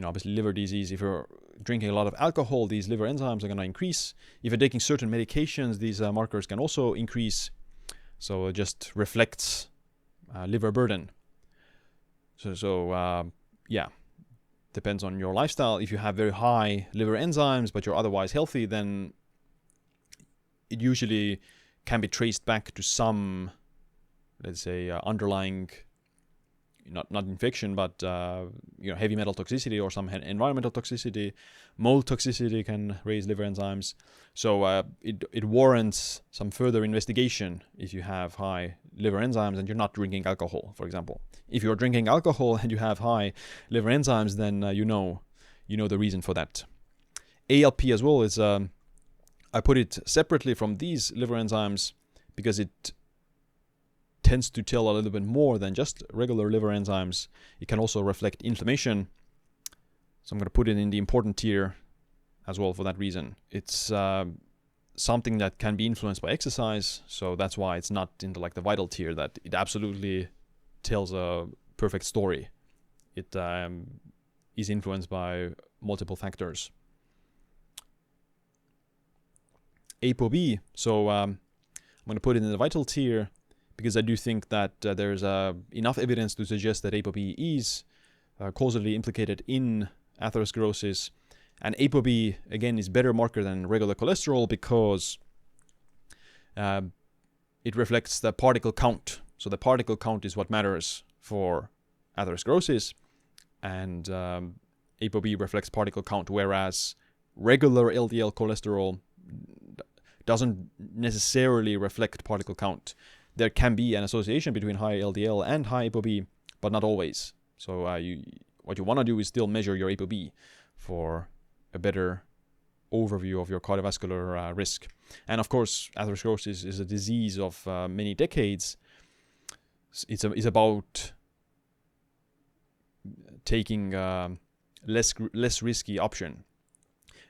obviously liver disease, if you're drinking a lot of alcohol, these liver enzymes are going to increase. If you're taking certain medications, these markers can also increase. So it just reflects liver burden. So depends on your lifestyle. If you have very high liver enzymes, but you're otherwise healthy, then it usually can be traced back to some, let's say, underlying, not infection, but heavy metal toxicity or some environmental toxicity. Mold toxicity can raise liver enzymes. So it warrants some further investigation if you have high liver enzymes and you're not drinking alcohol, for example. If you're drinking alcohol and you have high liver enzymes, then you know the reason for that. ALP as well is, I put it separately from these liver enzymes because it tends to tell a little bit more than just regular liver enzymes. It can also reflect inflammation. So I'm going to put it in the important tier as well for that reason. It's something that can be influenced by exercise, so that's why it's not in the vital tier, that it absolutely tells a perfect story. It is influenced by multiple factors. ApoB, so I'm going to put it in the vital tier because I do think that there's enough evidence to suggest that ApoB is causally implicated in atherosclerosis. And ApoB, again, is better marker than regular cholesterol because it reflects the particle count. So the particle count is what matters for atherosclerosis, and ApoB reflects particle count, whereas regular LDL cholesterol doesn't necessarily reflect particle count. There can be an association between high LDL and high ApoB, but not always. So what you want to do is still measure your ApoB for a better overview of your cardiovascular risk. And of course, atherosclerosis is a disease of many decades. It's about taking less risky option.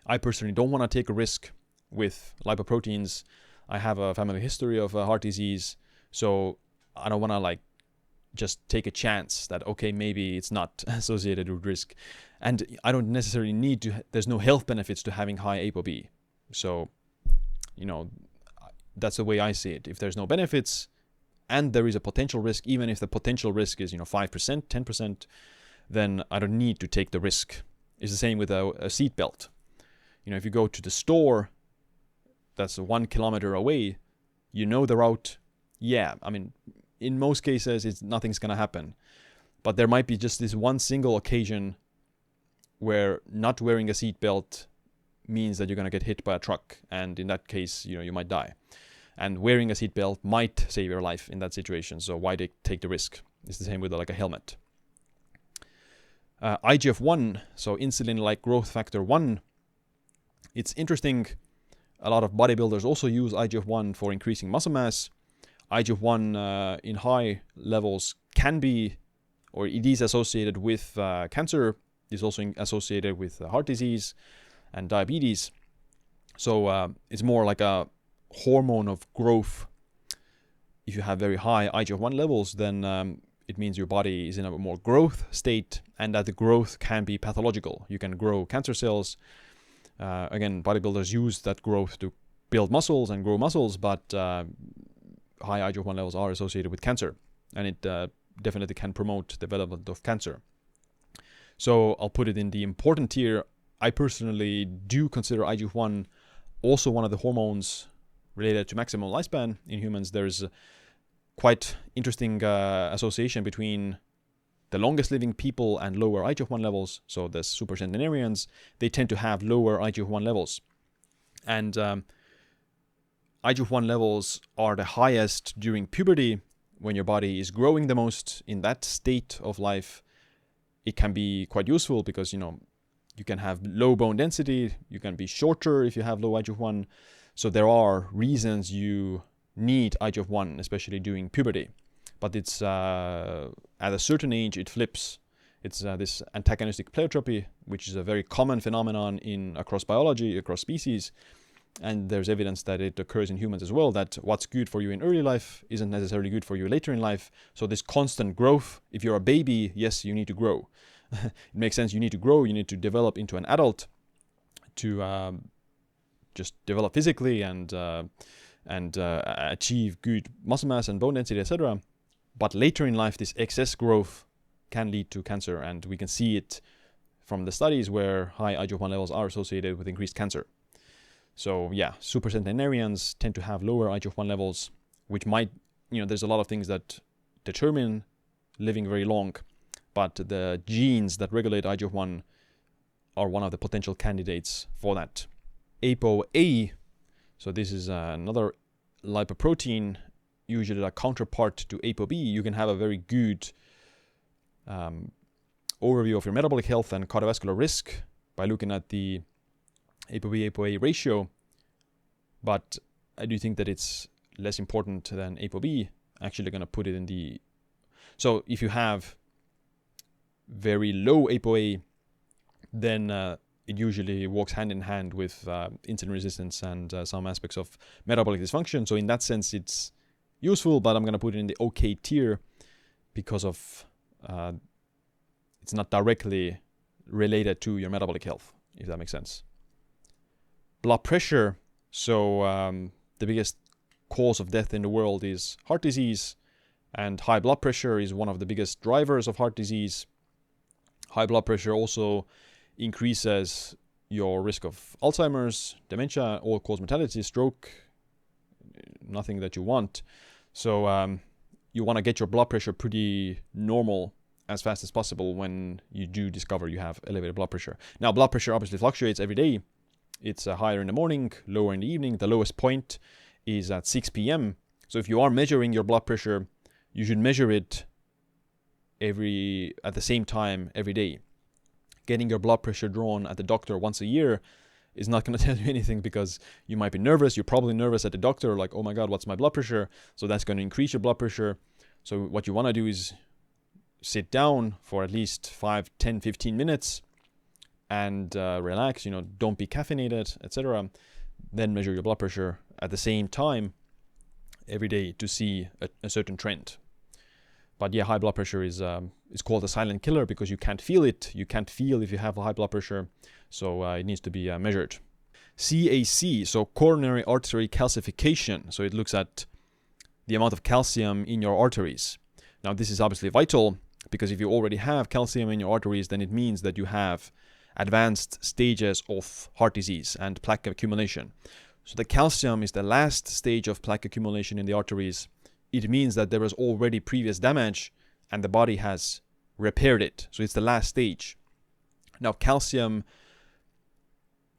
I personally don't want to take a risk with lipoproteins. I have a family history of heart disease, so I don't want to just take a chance that, okay, maybe it's not associated with risk. And I don't necessarily need to, there's no health benefits to having high ApoB. So, that's the way I see it. If there's no benefits and there is a potential risk, even if the potential risk is, 5%, 10%, then I don't need to take the risk. It's the same with a seat belt. If you go to the store that's 1 kilometer away, you know the route. Yeah, in most cases, nothing's going to happen. But there might be just this one single occasion where not wearing a seatbelt means that you're going to get hit by a truck. And in that case, you might die. And wearing a seatbelt might save your life in that situation. So why take the risk? It's the same with like a helmet. IGF-1, so insulin-like growth factor 1. It's interesting. A lot of bodybuilders also use IGF-1 for increasing muscle mass. IGF-1 in high levels can be, or it is associated with cancer. It's also associated with heart disease and diabetes. So it's more like a hormone of growth. If you have very high IGF-1 levels, then it means your body is in a more growth state, and that the growth can be pathological. You can grow cancer cells. Again, bodybuilders use that growth to build muscles and grow muscles, but high IGF-1 levels are associated with cancer, and it definitely can promote development of cancer. So I'll put it in the important tier. I personally do consider IGF-1 also one of the hormones related to maximum lifespan. In humans, there's quite interesting association between the longest living people and lower IGF-1 levels. So the supercentenarians, they tend to have lower IGF-1 levels. And IGF-1 levels are the highest during puberty, when your body is growing the most. In that state of life, it can be quite useful because, you can have low bone density, you can be shorter if you have low IGF-1. So there are reasons you need IGF-1, especially during puberty. But it's at a certain age, it flips. It's this antagonistic pleiotropy, which is a very common phenomenon across biology, across species. And there's evidence that it occurs in humans as well, that what's good for you in early life isn't necessarily good for you later in life. So this constant growth, if you're a baby, yes, you need to grow. It makes sense, you need to grow, you need to develop into an adult to just develop physically and achieve good muscle mass and bone density, etc. But later in life, this excess growth can lead to cancer, and we can see it from the studies where high IGF-1 levels are associated with increased cancer. So yeah, supercentenarians tend to have lower IGF-1 levels, which might, there's a lot of things that determine living very long, but the genes that regulate IGF-1 are one of the potential candidates for that. ApoA, so this is another lipoprotein, usually a counterpart to ApoB. You can have a very good overview of your metabolic health and cardiovascular risk by looking at the ApoB-ApoA ratio, but I do think that it's less important than ApoB. Actually going to put it in the... So if you have very low ApoA, then it usually walks hand in hand with insulin resistance and some aspects of metabolic dysfunction. So in that sense, it's useful, but I'm going to put it in the okay tier because of it's not directly related to your metabolic health, if that makes sense. Blood pressure. So the biggest cause of death in the world is heart disease, and high blood pressure is one of the biggest drivers of heart disease. High blood pressure also increases your risk of Alzheimer's, dementia, all-cause mortality, stroke, nothing that you want. So you want to get your blood pressure pretty normal as fast as possible when you do discover you have elevated blood pressure. Now, blood pressure obviously fluctuates every day. It's higher in the morning, lower in the evening. The lowest point is at 6 p.m. So if you are measuring your blood pressure, you should measure it at the same time every day. Getting your blood pressure drawn at the doctor once a year is not going to tell you anything, because you might be nervous. You're probably nervous at the doctor, like, oh my God, what's my blood pressure? So that's going to increase your blood pressure. So what you want to do is sit down for at least 5, 10, 15 minutes and relax, don't be caffeinated, etc. Then measure your blood pressure at the same time every day to see a certain trend. But yeah, high blood pressure is called a silent killer because you can't feel it. You can't feel if you have high blood pressure, so it needs to be measured. CAC, so coronary artery calcification. So it looks at the amount of calcium in your arteries. Now, this is obviously vital Because if you already have calcium in your arteries, then it means that you have advanced stages of heart disease and plaque accumulation. So the calcium is the last stage of plaque accumulation in the arteries. It means that there was already previous damage and the body has repaired it. So it's the last stage. Now calcium,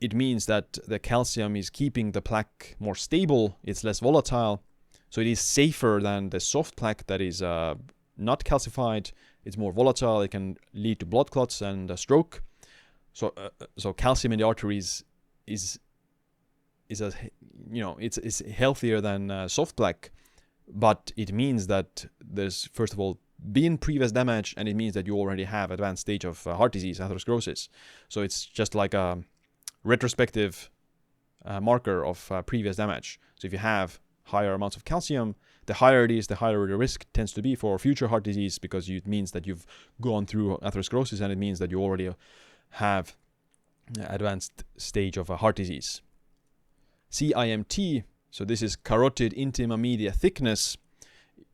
it means that the calcium is keeping the plaque more stable. It's less volatile. So it is safer than the soft plaque that is not calcified. It's more volatile. It can lead to blood clots and a stroke. So calcium in the arteries is it's healthier than soft plaque, but it means that there's first of all been previous damage, and it means that you already have advanced stage of heart disease, atherosclerosis. So it's just like a retrospective marker of previous damage. So if you have higher amounts of calcium, the higher it is, the higher the risk tends to be for future heart disease, because it means that you've gone through atherosclerosis, and it means that you already have advanced stage of heart disease. CIMT, so this is carotid intima media thickness.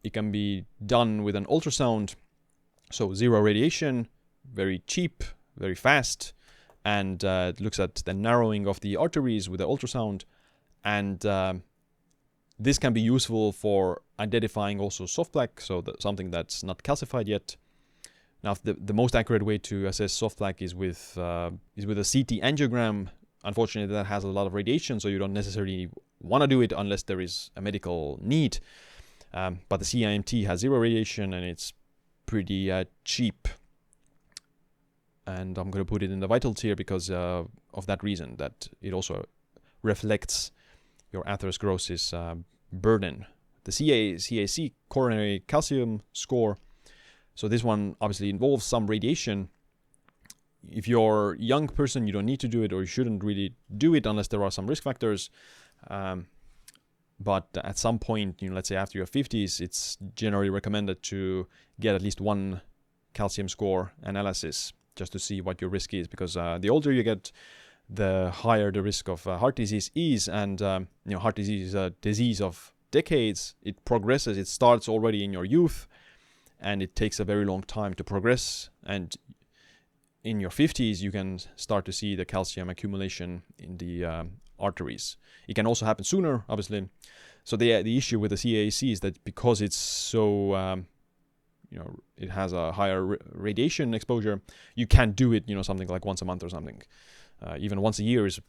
It can be done with an ultrasound, so zero radiation, very cheap, very fast, and it looks at the narrowing of the arteries with the ultrasound, and this can be useful for identifying also soft plaque, so something that's not calcified yet. Now, the most accurate way to assess soft plaque is with a CT angiogram. Unfortunately, that has a lot of radiation, so you don't necessarily want to do it unless there is a medical need. But the CIMT has zero radiation, and it's pretty cheap. And I'm going to put it in the vitals here because of that reason, that it also reflects your atherosclerosis burden. The CAC, coronary calcium score. So this one obviously involves some radiation. If you're a young person, you don't need to do it, or you shouldn't really do it unless there are some risk factors. But at some point, let's say after your 50s, it's generally recommended to get at least one calcium score analysis just to see what your risk is, because the older you get, the higher the risk of heart disease is. And heart disease is a disease of decades. It progresses. It starts already in your youth, and it takes a very long time to progress. And in your 50s, you can start to see the calcium accumulation in the arteries. It can also happen sooner, obviously. So the issue with the CAC is that because it's so, it has a higher radiation exposure, you can't do it, something like once a month or something. Even once a year is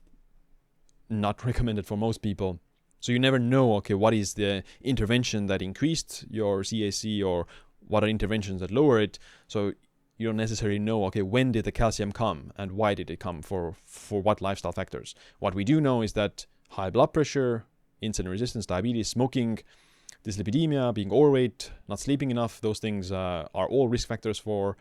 not recommended for most people. So you never know, okay, what is the intervention that increased your CAC, or what are interventions that lower it. So you don't necessarily know, okay, when did the calcium come and why did it come, for what lifestyle factors. What we do know is that high blood pressure, insulin resistance, diabetes, smoking, dyslipidemia, being overweight, not sleeping enough, those things are all risk factors for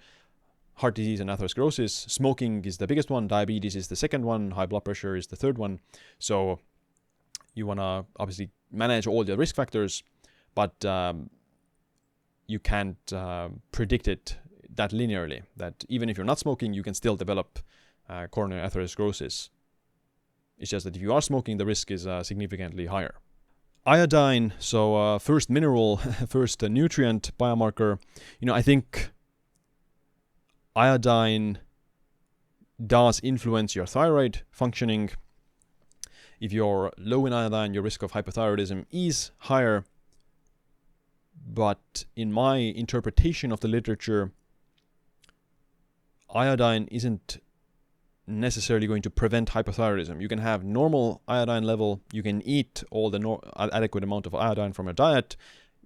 heart disease and atherosclerosis. Smoking is the biggest one, diabetes is the second one, high blood pressure is the third one. So you want to obviously manage all the risk factors, but you can't predict it that linearly, that even if you're not smoking, you can still develop coronary atherosclerosis. It's just that if you are smoking, the risk is significantly higher. Iodine, so first mineral, first nutrient biomarker. I think iodine does influence your thyroid functioning. If you're low in iodine, your risk of hypothyroidism is higher. But in my interpretation of the literature, iodine isn't necessarily going to prevent hypothyroidism. You can have normal iodine level, you can eat all the adequate amount of iodine from your diet,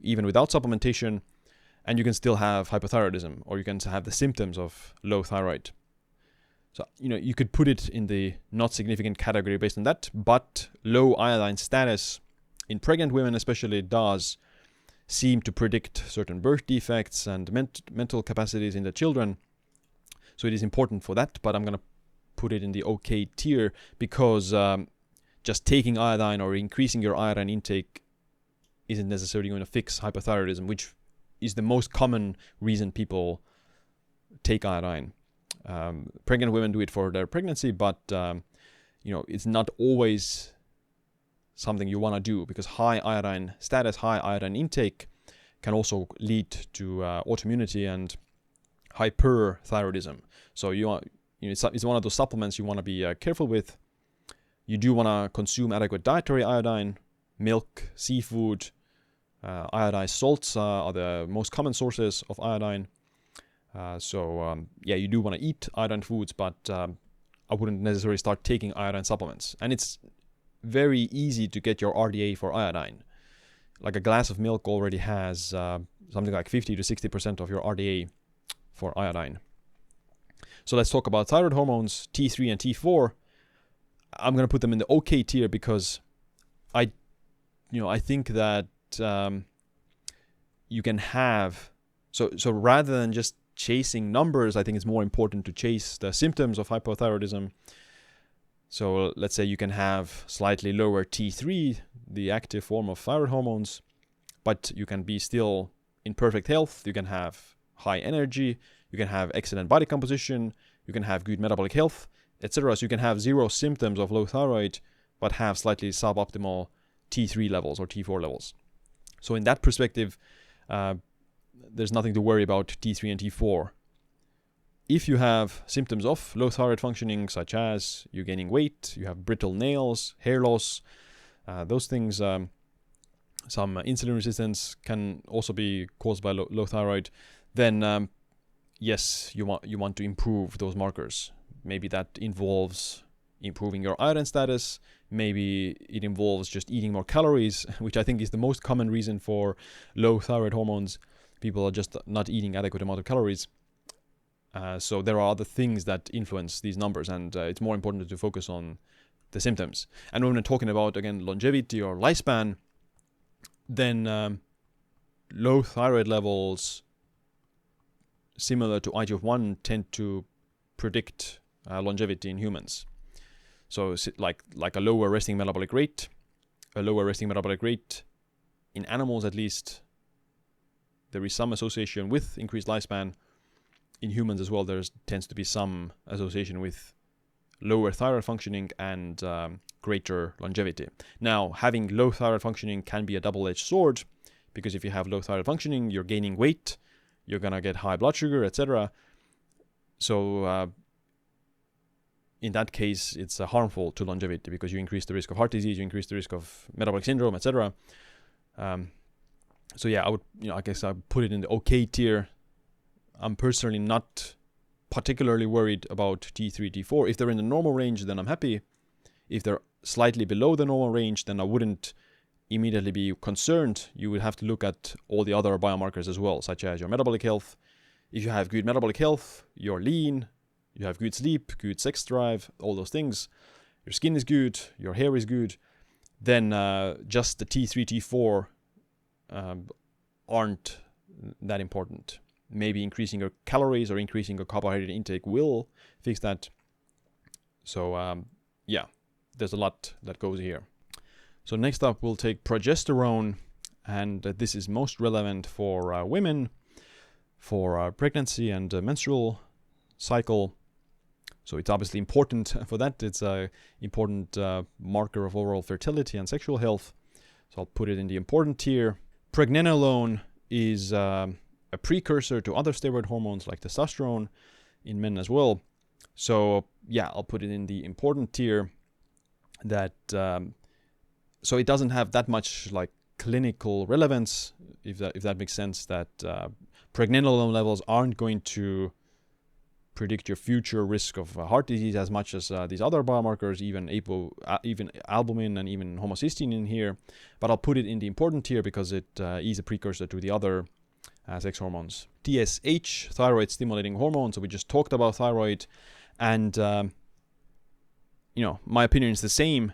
even without supplementation, and you can still have hypothyroidism, or you can have the symptoms of low thyroid. So, you could put it in the not significant category based on that, but low iodine status in pregnant women especially does seem to predict certain birth defects and mental capacities in the children. So it is important for that, but I'm going to put it in the okay tier, because just taking iodine or increasing your iodine intake isn't necessarily going to fix hypothyroidism, which is the most common reason people take iodine. Pregnant women do it for their pregnancy, but it's not always something you want to do, because high iodine status, high iodine intake can also lead to autoimmunity and hyperthyroidism. So it's one of those supplements you want to be careful with. You do want to consume adequate dietary iodine. Milk, seafood, iodized salts are the most common sources of iodine. You do want to eat iodine foods, but I wouldn't necessarily start taking iodine supplements. And it's very easy to get your RDA for iodine. Like a glass of milk already has something like 50 to 60% of your RDA for iodine. So let's talk about thyroid hormones, T3 and T4. I'm going to put them in the okay tier because I think that you can have, so rather than just chasing numbers, I think it's more important to chase the symptoms of hypothyroidism. So let's say you can have slightly lower T3, the active form of thyroid hormones, but you can be still in perfect health. You can have high energy, you can have excellent body composition, you can have good metabolic health, etc. So you can have zero symptoms of low thyroid, but have slightly suboptimal T3 levels or T4 levels. So in that perspective, there's nothing to worry about T3 and T4. If you have symptoms of low thyroid functioning, such as you're gaining weight, you have brittle nails, hair loss, those things, some insulin resistance can also be caused by low thyroid, then yes, you want to improve those markers. Maybe that involves improving your iodine status. Maybe it involves just eating more calories, which I think is the most common reason for low thyroid hormones. People are just not eating adequate amount of calories. So there are other things that influence these numbers, and it's more important to focus on the symptoms. And when we're talking about, again, longevity or lifespan, then low thyroid levels, similar to IGF-1, tend to predict longevity in humans. So like a lower resting metabolic rate, in animals at least, there is some association with increased lifespan. In humans as well, there tends to be some association with lower thyroid functioning and greater longevity. Now, having low thyroid functioning can be a double-edged sword, because if you have low thyroid functioning, you're gaining weight, you're going to get high blood sugar, etc. So in that case, it's harmful to longevity because you increase the risk of heart disease, you increase the risk of metabolic syndrome, etc. So yeah, I guess I put it in the okay tier. I'm personally not particularly worried about T3, T4. If they're in the normal range, then I'm happy. If they're slightly below the normal range, then I wouldn't immediately be concerned. You would have to look at all the other biomarkers as well, such as your metabolic health. If you have good metabolic health, you're lean, you have good sleep, good sex drive, all those things, your skin is good, your hair is good, then just the T3, T4 aren't that important. Maybe increasing your calories or increasing your carbohydrate intake will fix that. So yeah, there's a lot that goes here. So next up, we'll take progesterone, and this is most relevant for women, for pregnancy and menstrual cycle. So it's obviously important for that. It's an important marker of overall fertility and sexual health. So I'll put it in the important tier. Pregnenolone is a precursor to other steroid hormones like testosterone in men as well. So yeah, I'll put it in the important tier. That so it doesn't have that much like clinical relevance, if that makes sense. That pregnenolone levels aren't going to predict your future risk of heart disease as much as these other biomarkers, even even albumin and even homocysteine in here. But I'll put it in the important tier because it is a precursor to the other sex hormones. TSH, thyroid-stimulating hormone. So we just talked about thyroid, and my opinion is the same.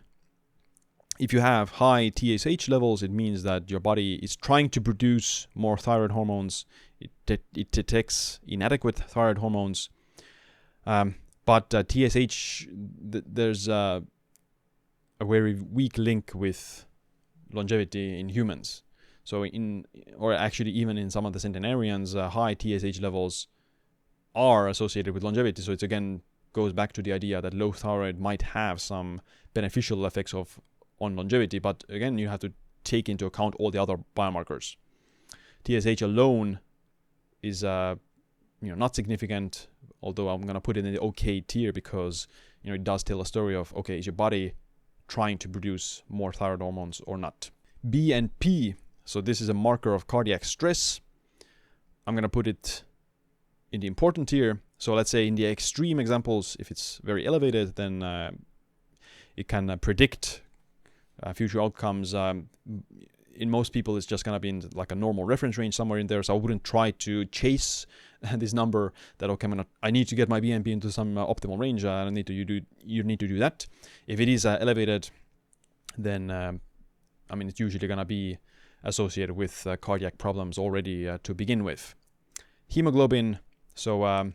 If you have high TSH levels, it means that your body is trying to produce more thyroid hormones. It detects inadequate thyroid hormones. But TSH, there's a very weak link with longevity in humans. So even in some of the centenarians, high TSH levels are associated with longevity. So it's again goes back to the idea that low thyroid might have some beneficial effects on longevity. But again, you have to take into account all the other biomarkers. TSH alone is not significant, although I'm going to put it in the okay tier because, it does tell a story of, okay, is your body trying to produce more thyroid hormones or not? B and P, so this is a marker of cardiac stress. I'm going to put it in the important tier. So let's say in the extreme examples, if it's very elevated, then it can predict future outcomes. In most people, it's just going to be in like a normal reference range somewhere in there. So I wouldn't try to chase this number that, okay, I need to get my BNP into some optimal range. I don't need to, you need to do that. If it is elevated, then, it's usually going to be associated with cardiac problems already to begin with. Hemoglobin, so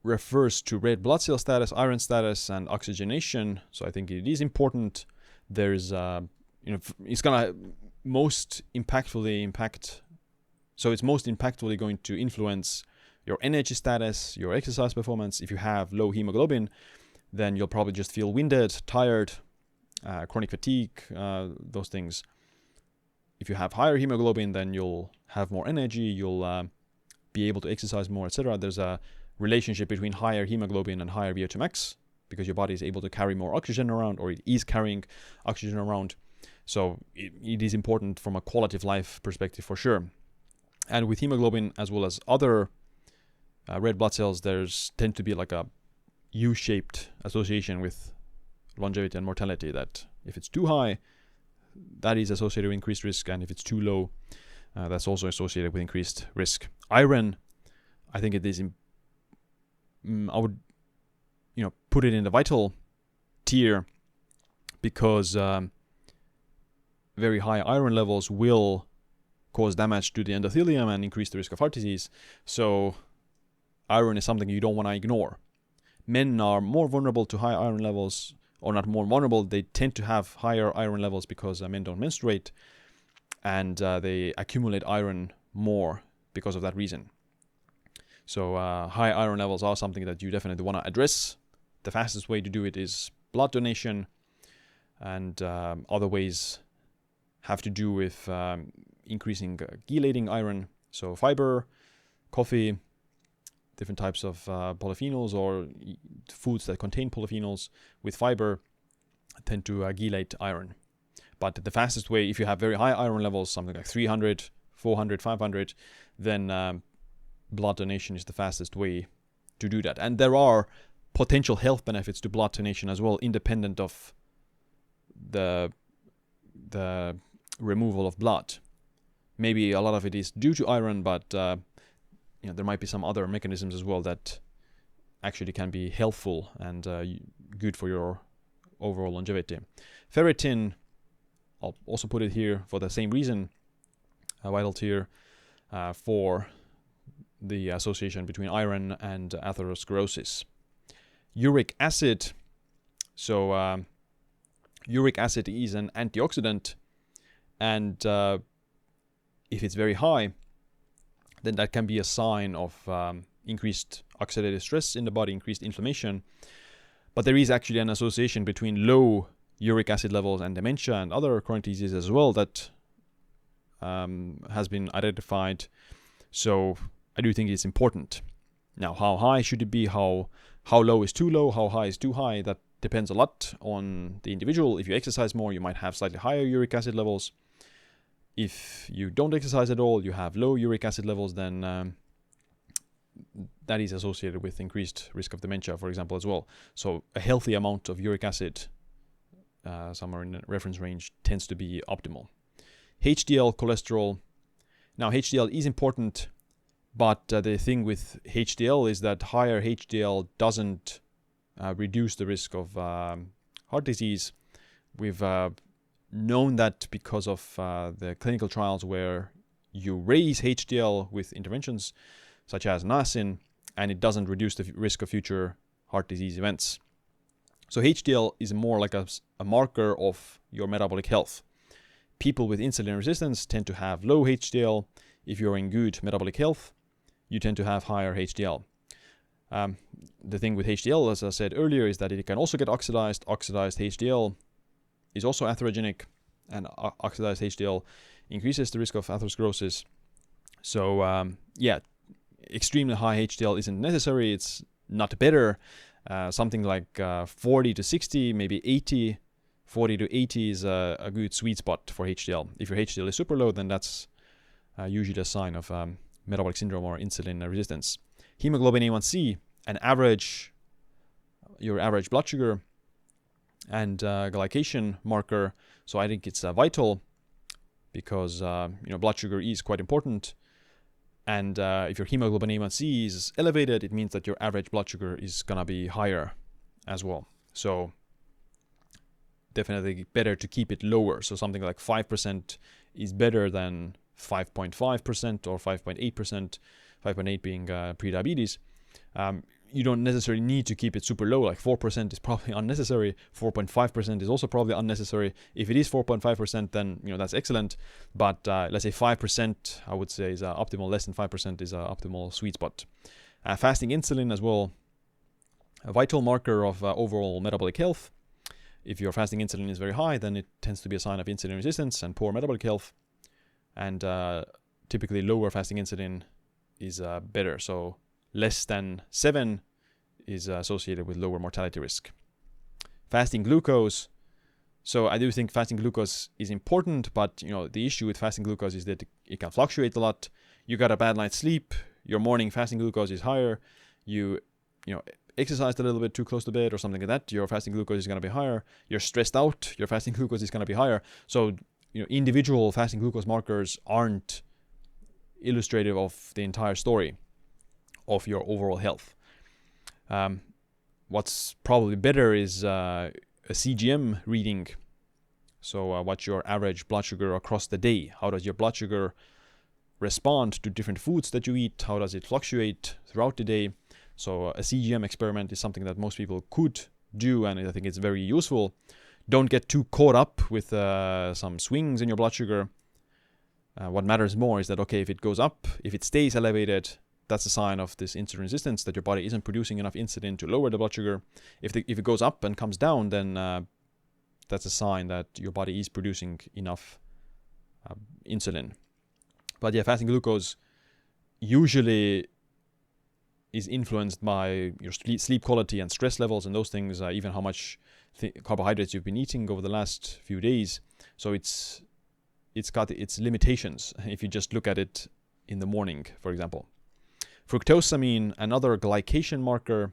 refers to red blood cell status, iron status, and oxygenation. So I think it is important. There's it's gonna most impactfully going to influence your energy status, your exercise performance. If you have low hemoglobin, then you'll probably just feel winded, tired, chronic fatigue, those things. If you have higher hemoglobin, then you'll have more energy, you'll be able to exercise more, etc. There's a relationship between higher hemoglobin and higher VO2 max because your body is able to carry more oxygen around, or it is carrying oxygen around. So it is important from a quality of life perspective for sure. And with hemoglobin as well as other red blood cells, there's tend to be like a U-shaped association with longevity and mortality, that if it's too high, that is associated with increased risk, and if it's too low, that's also associated with increased risk. Iron, I think it is, I would put it in the vital tier because very high iron levels will cause damage to the endothelium and increase the risk of heart disease. So iron is something you don't want to ignore. Men are more vulnerable to high iron levels, or not more vulnerable, they tend to have higher iron levels because men don't menstruate, and they accumulate iron more because of that reason. So high iron levels are something that you definitely want to address. The fastest way to do it is blood donation, and other ways have to do with increasing chelating iron. So fiber, coffee, different types of polyphenols, or foods that contain polyphenols with fiber tend to chelate iron. But the fastest way, if you have very high iron levels, something like 300, 400, 500, then blood donation is the fastest way to do that. And there are potential health benefits to blood donation as well, independent of the removal of blood. Maybe a lot of it is due to iron, but there might be some other mechanisms as well that actually can be helpful and good for your overall longevity. Ferritin, I'll also put it here for the same reason, vital tier, for the association between iron and atherosclerosis. Uric acid, so uric acid is an antioxidant, and if it's very high, then that can be a sign of increased oxidative stress in the body, increased inflammation. But there is actually an association between low uric acid levels and dementia and other chronic diseases as well that has been identified. So I do think it's important. Now, how high should it be? How low is too low? How high is too high? That depends a lot on the individual. If you exercise more, you might have slightly higher uric acid levels. If you don't exercise at all, you have low uric acid levels, then that is associated with increased risk of dementia, for example, as well. So a healthy amount of uric acid, somewhere in the reference range, tends to be optimal. HDL cholesterol. Now, HDL is important, but the thing with HDL is that higher HDL doesn't reduce the risk of heart disease. We've known that because of the clinical trials where you raise HDL with interventions such as niacin, and it doesn't reduce the risk of future heart disease events. So HDL is more like a marker of your metabolic health. People with insulin resistance tend to have low HDL. If you're in good metabolic health, you tend to have higher HDL. The thing with HDL, as I said earlier, is that it can also get oxidized. Oxidized HDL is also atherogenic, and oxidized HDL increases the risk of atherosclerosis. So extremely high HDL isn't necessary. It's not better. Something like 40 to 60, maybe 80. 40 to 80 is a good sweet spot for HDL. If your HDL is super low, then that's usually a sign of metabolic syndrome or insulin resistance. Hemoglobin A1C, your average blood sugar, and glycation marker. So I think it's vital because blood sugar is quite important. And if your hemoglobin A1C is elevated, it means that your average blood sugar is gonna be higher as well. So definitely better to keep it lower. So something like 5% is better than 5.5% or 5.8%, 5.8 being pre-diabetes. You don't necessarily need to keep it super low, like 4% is probably unnecessary. 4.5% is also probably unnecessary. If it is 4.5%, then that's excellent. But let's say 5%, I would say, is optimal. Less than 5% is optimal sweet spot. Fasting insulin as well, a vital marker of overall metabolic health. If your fasting insulin is very high, then it tends to be a sign of insulin resistance and poor metabolic health. And typically lower fasting insulin is better. So less than 7 is associated with lower mortality risk. Fasting glucose. So I do think fasting glucose is important, but the issue with fasting glucose is that it can fluctuate a lot. You got a bad night's sleep, your morning fasting glucose is higher. You exercised a little bit too close to bed or something like that, your fasting glucose is going to be higher. You're stressed out, your fasting glucose is going to be higher. So individual fasting glucose markers aren't illustrative of the entire story of your overall health. What's probably better is a CGM reading. So what's your average blood sugar across the day? How does your blood sugar respond to different foods that you eat? How does it fluctuate throughout the day? So a CGM experiment is something that most people could do, and I think it's very useful. Don't get too caught up with some swings in your blood sugar. What matters more is that, okay, if it goes up, if it stays elevated, that's a sign of this insulin resistance, that your body isn't producing enough insulin to lower the blood sugar. If it goes up and comes down, then that's a sign that your body is producing enough insulin. But yeah, fasting glucose usually is influenced by your sleep quality and stress levels and those things, even how much carbohydrates you've been eating over the last few days. So it's got its limitations if you just look at it in the morning, for example. Fructosamine, another glycation marker.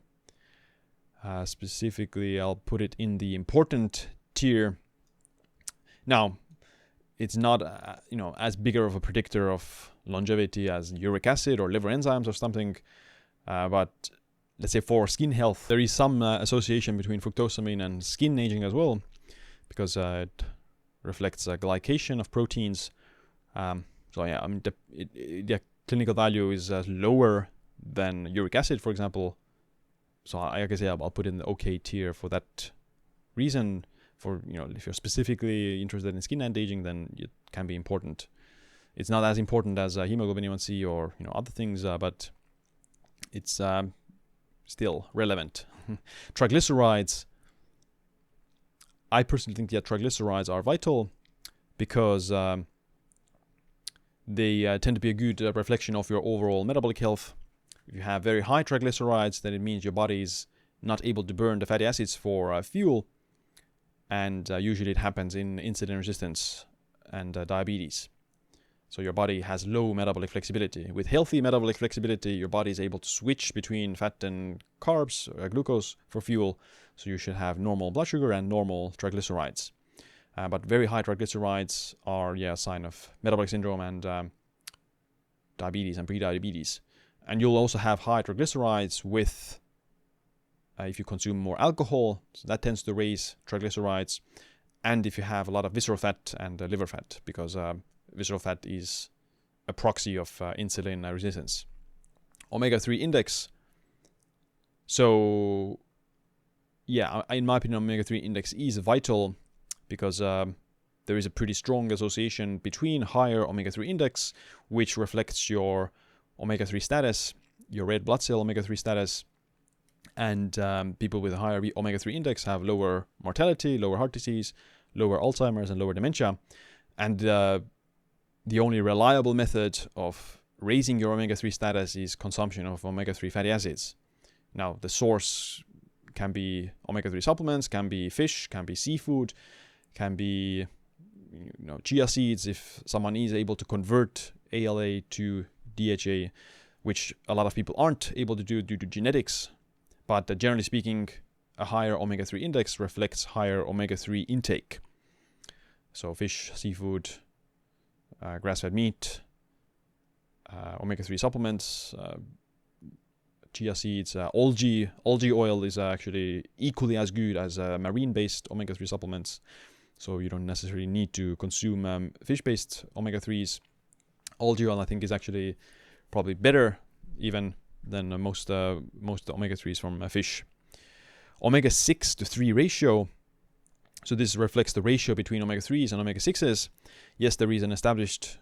Specifically, I'll put it in the important tier. Now, it's not as bigger of a predictor of longevity as uric acid or liver enzymes or something. But let's say for skin health, there is some association between fructosamine and skin aging as well, because it reflects glycation of proteins. So yeah, I mean, the clinical value is lower than uric acid, for example. So like I say, I'll put it in the OK tier for that reason. For if you're specifically interested in skin anti-aging, then it can be important. It's not as important as hemoglobin A1C or other things, but it's still relevant. Triglycerides. I personally think that triglycerides are vital because they tend to be a good reflection of your overall metabolic health. If you have very high triglycerides, then it means your body is not able to burn the fatty acids for fuel, and usually it happens in insulin resistance and diabetes. So your body has low metabolic flexibility. With healthy metabolic flexibility, your body is able to switch between fat and carbs, glucose for fuel. So you should have normal blood sugar and normal triglycerides. But very high triglycerides are a sign of metabolic syndrome and diabetes and prediabetes. And you'll also have high triglycerides with if you consume more alcohol, so that tends to raise triglycerides. And if you have a lot of visceral fat and liver fat, because visceral fat is a proxy of insulin resistance. Omega-3 index. So, yeah, in my opinion, omega-3 index is vital because there is a pretty strong association between higher omega-3 index, which reflects your omega-3 status, your red blood cell omega-3 status, and people with a higher omega-3 index have lower mortality, lower heart disease, lower Alzheimer's, and lower dementia. And the only reliable method of raising your omega-3 status is consumption of omega-3 fatty acids. Now, the source can be omega-3 supplements, can be fish, can be seafood, can be chia seeds if someone is able to convert ALA to DHA, which a lot of people aren't able to do due to genetics. But generally speaking, a higher omega-3 index reflects higher omega-3 intake. So fish, seafood, grass-fed meat, omega-3 supplements, chia seeds, algae oil is actually equally as good as marine-based omega-3 supplements. So you don't necessarily need to consume fish-based omega-3s. Algae oil, I think, is actually probably better even than most omega-3s from fish. Omega-6 to 3 ratio. So this reflects the ratio between omega-3s and omega-6s. Yes, there is an established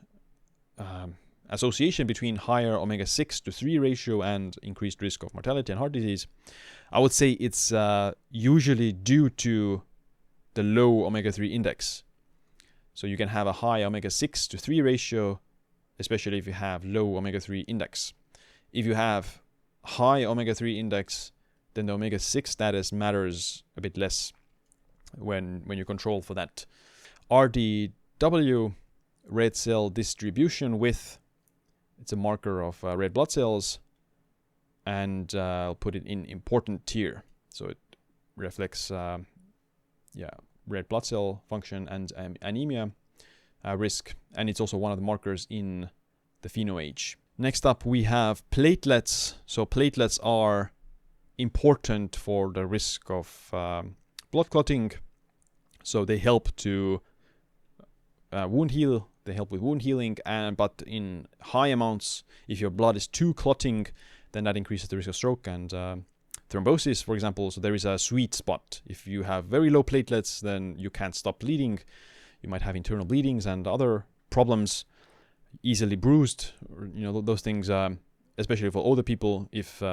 association between higher omega-6 to 3 ratio and increased risk of mortality and heart disease. I would say it's usually due to the low omega-3 index. So you can have a high omega-6 to 3 ratio, especially if you have low omega-3 index. If you have high omega-3 index, then the omega-6 status matters a bit less when you control for that. RDW, red cell distribution width, it's a marker of red blood cells, and I'll put it in important tier. So it reflects red blood cell function and anemia risk, and it's also one of the markers in the Phenoage. Next up we have platelets. So platelets are important for the risk of blood clotting. So they help to wound heal. They help with wound healing, but in high amounts, if your blood is too clotting, then that increases the risk of stroke and thrombosis, for example. So there is a sweet spot. If you have very low platelets, then you can't stop bleeding. You might have internal bleedings and other problems, easily bruised, those things, especially for older people. If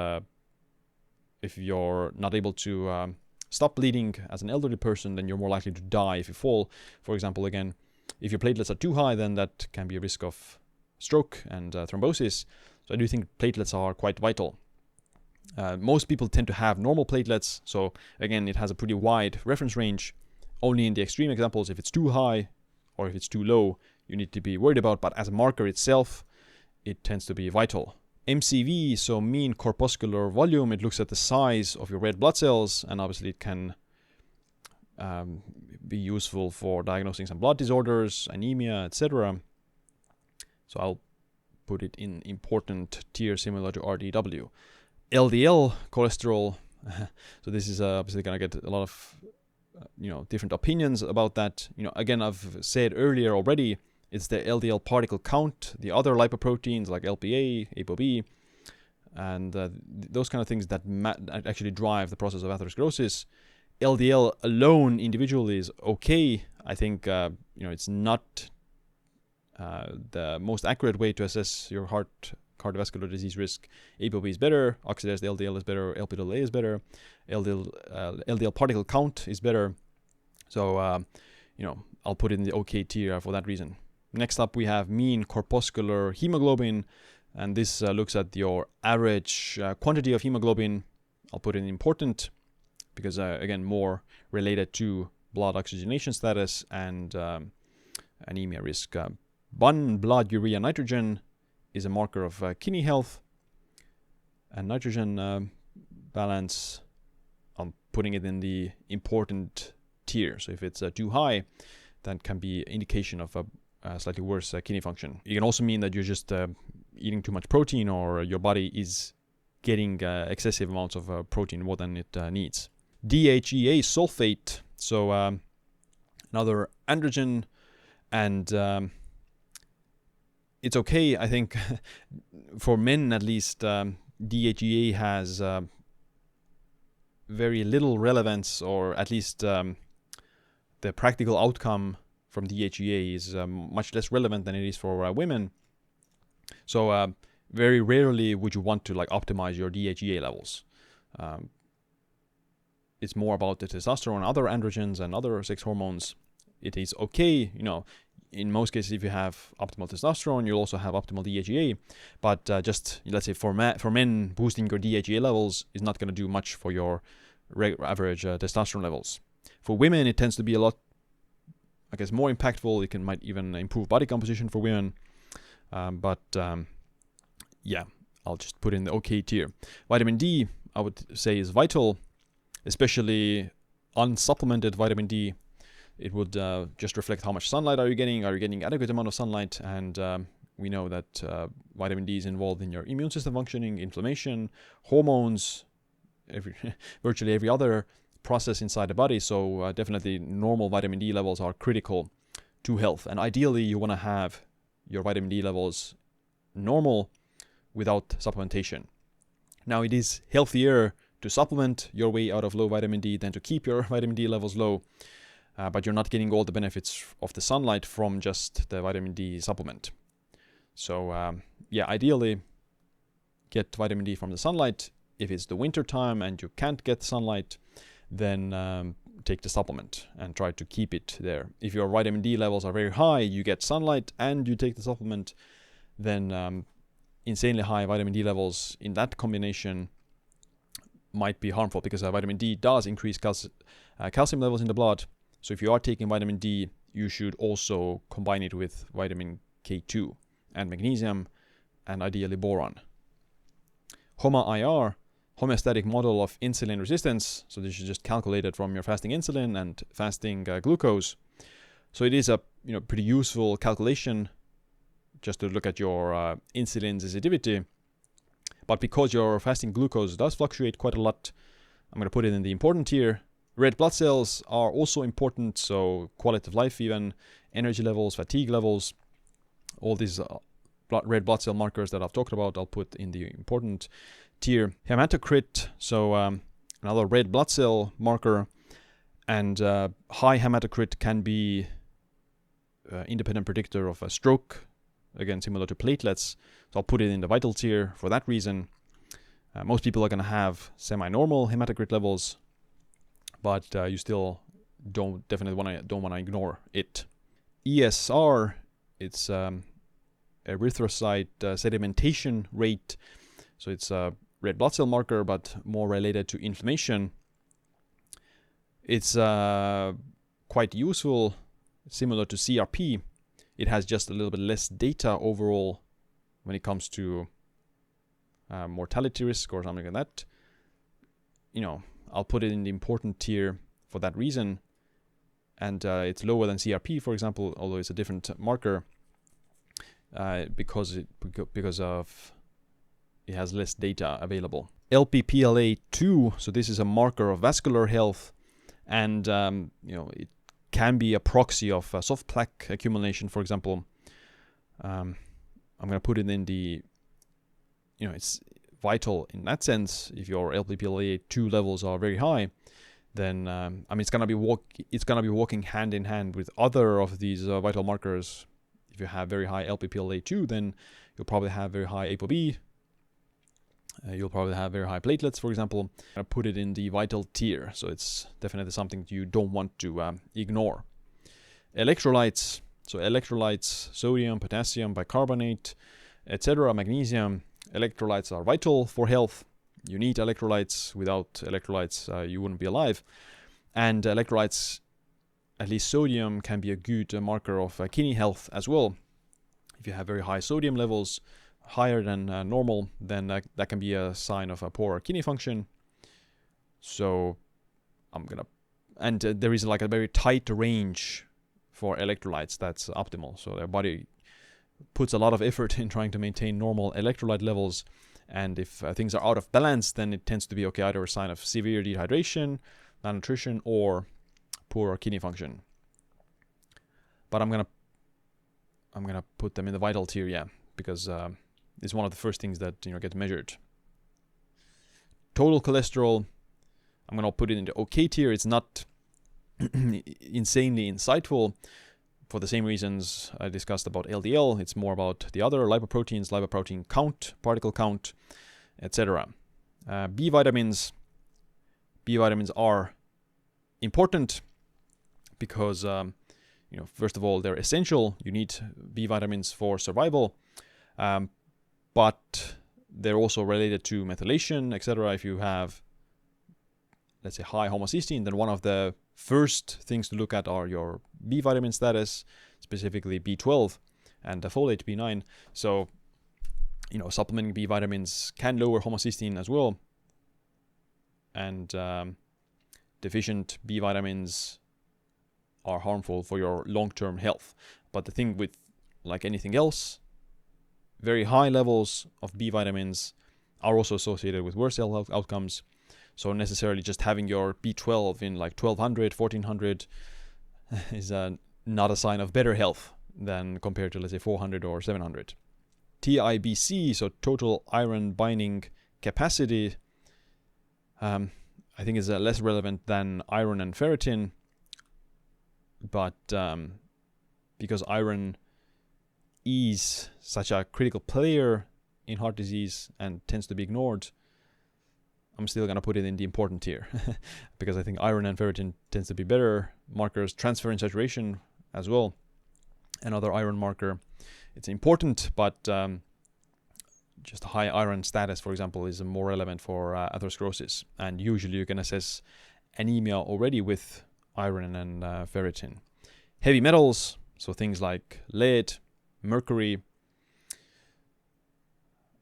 you're not able to stop bleeding as an elderly person, then you're more likely to die if you fall. For example, again, if your platelets are too high, then that can be a risk of stroke and thrombosis. So I do think platelets are quite vital. Most people tend to have normal platelets. So again, it has a pretty wide reference range. Only in the extreme examples, if it's too high or if it's too low, you need to be worried about. But as a marker itself, it tends to be vital. MCV, so mean corpuscular volume, it looks at the size of your red blood cells, and obviously it can be useful for diagnosing some blood disorders, anemia, etc. So I'll put it in important tier similar to RDW. LDL cholesterol, so this is obviously going to get a lot of different opinions about that. Again, I've said earlier already, it's the LDL particle count, the other lipoproteins like LPA, ApoB, and those kind of things that actually drive the process of atherosclerosis. LDL alone individually is okay. I think it's not the most accurate way to assess your cardiovascular disease risk. ApoB is better, oxidized LDL is better, LPA is better, LDL particle count is better. So I'll put it in the okay tier for that reason. Next up we have mean corpuscular hemoglobin, and this looks at your average quantity of hemoglobin. I'll put it in important because again, more related to blood oxygenation status and anemia risk. Blood urea nitrogen is a marker of kidney health, and nitrogen balance, I'm putting it in the important tier. So if it's too high, that can be indication of a slightly worse kidney function. It can also mean that you're just eating too much protein, or your body is getting excessive amounts of protein, more than it needs. DHEA sulfate, so another androgen, and it's okay, I think, for men at least. DHEA has very little relevance, or at least the practical outcome from DHEA is much less relevant than it is for women. So very rarely would you want to optimize your DHEA levels. It's more about the testosterone, other androgens, and other sex hormones. It is okay, in most cases, if you have optimal testosterone, you'll also have optimal DHEA. But just, let's say, for men, boosting your DHEA levels is not going to do much for your average testosterone levels. For women, it tends to be a lot, I guess, more impactful. It might even improve body composition for women. Yeah, I'll just put in the okay tier. Vitamin D, I would say, is vital, especially unsupplemented vitamin D. It would just reflect how much sunlight are you getting. Are you getting adequate amount of sunlight? And we know that vitamin D is involved in your immune system functioning, inflammation, hormones, virtually every other process inside the body. So definitely normal vitamin D levels are critical to health. And ideally, you want to have your vitamin D levels normal without supplementation. Now, it is healthier to supplement your way out of low vitamin D than to keep your vitamin D levels low. But you're not getting all the benefits of the sunlight from just the vitamin D supplement. So yeah, ideally get vitamin D from the sunlight. If it's the winter time and you can't get sunlight, then take the supplement and try to keep it there. If your vitamin D levels are very high, you get sunlight and you take the supplement, then insanely high vitamin D levels in that combination might be harmful, because vitamin D does increase calcium levels in the blood. So if you are taking vitamin D, you should also combine it with vitamin K2 and magnesium and ideally boron. HOMA-IR, homeostatic model of insulin resistance. So this is just calculated from your fasting insulin and fasting glucose. So it is a pretty useful calculation just to look at your insulin sensitivity. But because your fasting glucose does fluctuate quite a lot, I'm going to put it in the important tier. Red blood cells are also important, so quality of life even, energy levels, fatigue levels, all these red blood cell markers that I've talked about, I'll put in the important tier. Hematocrit, so another red blood cell marker, and high hematocrit can be independent predictor of a stroke, again similar to platelets, so I'll put it in the vital tier for that reason. Most people are going to have semi-normal hematocrit levels, but you still don't want to ignore it. ESR, it's erythrocyte sedimentation rate, so it's a red blood cell marker, but more related to inflammation. It's quite useful, similar to CRP. It has just a little bit less data overall when it comes to mortality risk or something like that. I'll put it in the important tier for that reason. And it's lower than CRP, for example, although it's a different marker because of it has less data available. LPPLA2, so this is a marker of vascular health, and it can be a proxy of soft plaque accumulation, for example. I'm going to put it in the, it's vital in that sense. If your LPPLA2 levels are very high, then it's gonna be walking hand in hand with other of these vital markers. If you have very high LPPLA2, then you'll probably have very high ApoB. You'll probably have very high platelets, for example. I put it in the vital tier, so it's definitely something you don't want to ignore. Electrolytes, so electrolytes, sodium, potassium, bicarbonate, etc., magnesium. Electrolytes are vital for health. You need electrolytes. Without electrolytes, you wouldn't be alive. And electrolytes, at least sodium, can be a good marker of kidney health as well. If you have very high sodium levels, higher than normal, then that can be a sign of a poor kidney function. So there is like a very tight range for electrolytes that's optimal. So their body puts a lot of effort in trying to maintain normal electrolyte levels, and if things are out of balance, then it tends to be either a sign of severe dehydration, malnutrition, or poor kidney function. But I'm gonna put them in the vital tier, because it's one of the first things that get measured. Total cholesterol, I'm gonna put it in the okay tier. It's not insanely insightful. For the same reasons I discussed about LDL, it's more about the other lipoproteins, lipoprotein count, particle count, etc. B vitamins are important because first of all, they're essential. You need B vitamins for survival, but they're also related to methylation, etc. If you have, let's say, high homocysteine, then one of the first things to look at are your B vitamin status, specifically B12 and the folate B9. So, supplementing B vitamins can lower homocysteine as well. And deficient B vitamins are harmful for your long-term health. But the thing with, like anything else, very high levels of B vitamins are also associated with worse health outcomes. So necessarily just having your B12 in like 1200, 1400 is not a sign of better health than compared to, let's say, 400 or 700. TIBC, so total iron binding capacity, I think is less relevant than iron and ferritin, but because iron is such a critical player in heart disease and tends to be ignored, I'm still going to put it in the important tier because I think iron and ferritin tends to be better markers. Transferrin saturation as well, another iron marker. It's important, but just high iron status, for example, is more relevant for atherosclerosis. And usually you can assess anemia already with iron and ferritin. Heavy metals, so things like lead, mercury.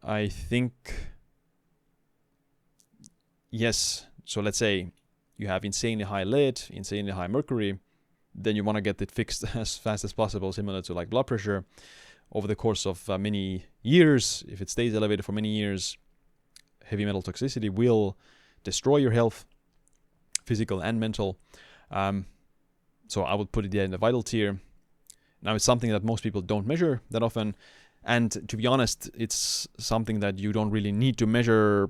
I think, yes, so let's say you have insanely high lead, insanely high mercury, then you want to get it fixed as fast as possible, similar to like blood pressure. Over the course of many years, if it stays elevated for many years, heavy metal toxicity will destroy your health, physical and mental. So I would put it there in the vital tier. Now, it's something that most people don't measure that often. And to be honest, it's something that you don't really need to measure,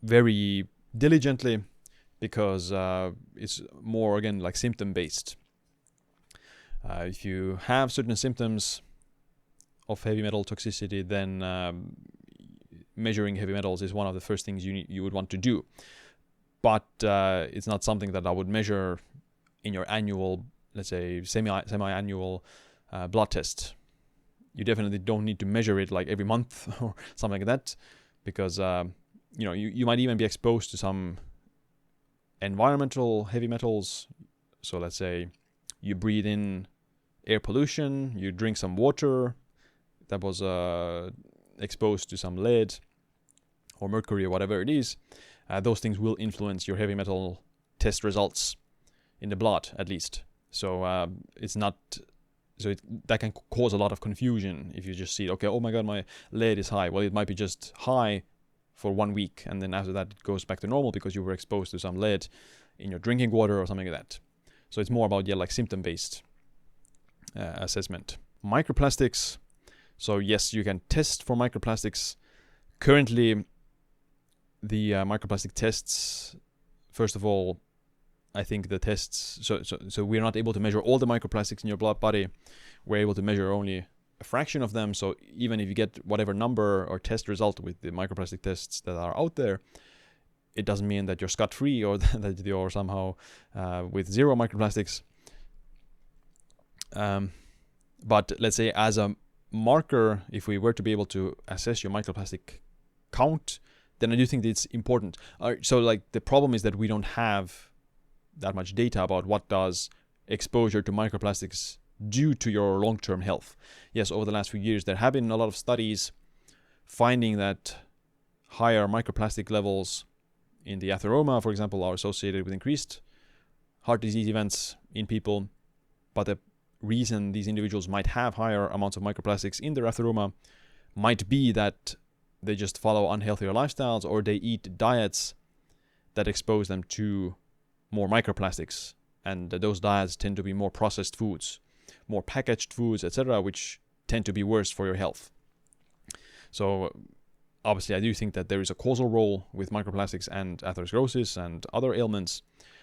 very diligently, because it's more, again, like symptom-based. If you have certain symptoms of heavy metal toxicity, then measuring heavy metals is one of the first things you would want to do. But it's not something that I would measure in your annual, let's say, semi-annual blood test. You definitely don't need to measure it like every month or something like that, because you might even be exposed to some environmental heavy metals. So let's say you breathe in air pollution, you drink some water that was exposed to some lead or mercury or whatever it is. Those things will influence your heavy metal test results in the blood, at least. So it's not, that can cause a lot of confusion if you just see, okay, oh my god, my lead is high. Well, it might be just high for 1 week, and then after that it goes back to normal because you were exposed to some lead in your drinking water or something like that. So it's more about, like symptom-based assessment. Microplastics. So yes, you can test for microplastics. Currently, the microplastic tests, first of all, I think the tests, so we're not able to measure all the microplastics in your blood body. We're able to measure only a fraction of them. So even if you get whatever number or test result with the microplastic tests that are out there, it doesn't mean that you're scot-free or that you're somehow with zero microplastics. But let's say as a marker, if we were to be able to assess your microplastic count, then I do think that it's important. So like the problem is that we don't have that much data about what does exposure to microplastics do to your long-term health. Yes, over the last few years, there have been a lot of studies finding that higher microplastic levels in the atheroma, for example, are associated with increased heart disease events in people. But the reason these individuals might have higher amounts of microplastics in their atheroma might be that they just follow unhealthier lifestyles, or they eat diets that expose them to more microplastics. And those diets tend to be more processed foods, more packaged foods, etc., which tend to be worse for your health. So obviously, I do think that there is a causal role with microplastics and atherosclerosis and other ailments,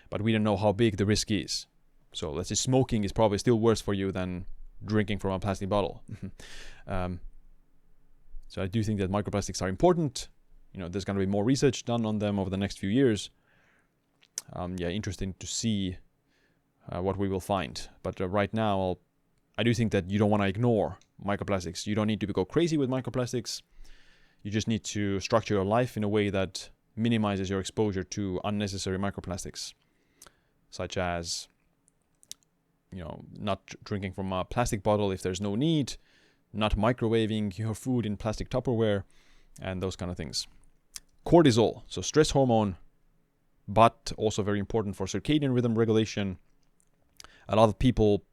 but we don't know how big the risk is. So let's say smoking is probably still worse for you than drinking from a plastic bottle. So I do think that microplastics are important. There's going to be more research done on them over the next few years. Interesting to see what we will find. But right now, I do think that you don't want to ignore microplastics. You don't need to go crazy with microplastics. You just need to structure your life in a way that minimizes your exposure to unnecessary microplastics, such as, not drinking from a plastic bottle if there's no need, not microwaving your food in plastic Tupperware, and those kind of things. Cortisol, so stress hormone, but also very important for circadian rhythm regulation. A lot of people,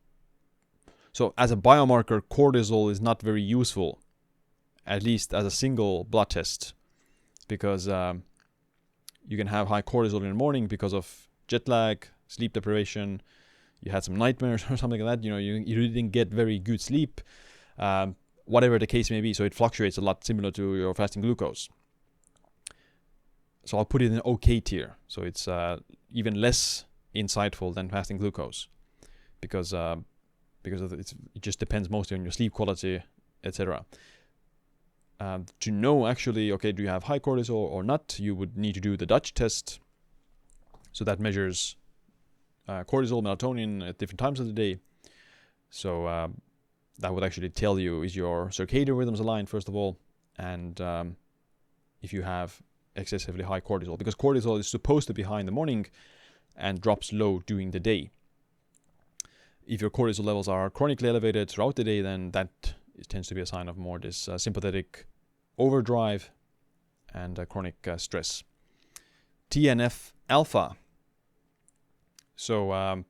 so as a biomarker, cortisol is not very useful, at least as a single blood test, because you can have high cortisol in the morning because of jet lag, sleep deprivation, you had some nightmares or something like that, you didn't get very good sleep, whatever the case may be, so it fluctuates a lot, similar to your fasting glucose. So I'll put it in OK tier, so it's even less insightful than fasting glucose, because it just depends mostly on your sleep quality, etc. To know actually, okay, do you have high cortisol or not, you would need to do the Dutch test. So that measures cortisol, melatonin at different times of the day. So that would actually tell you, is your circadian rhythms aligned, first of all, and if you have excessively high cortisol, because cortisol is supposed to be high in the morning and drops low during the day. If your cortisol levels are chronically elevated throughout the day, then that tends to be a sign of more this sympathetic overdrive and chronic stress. TNF alpha. So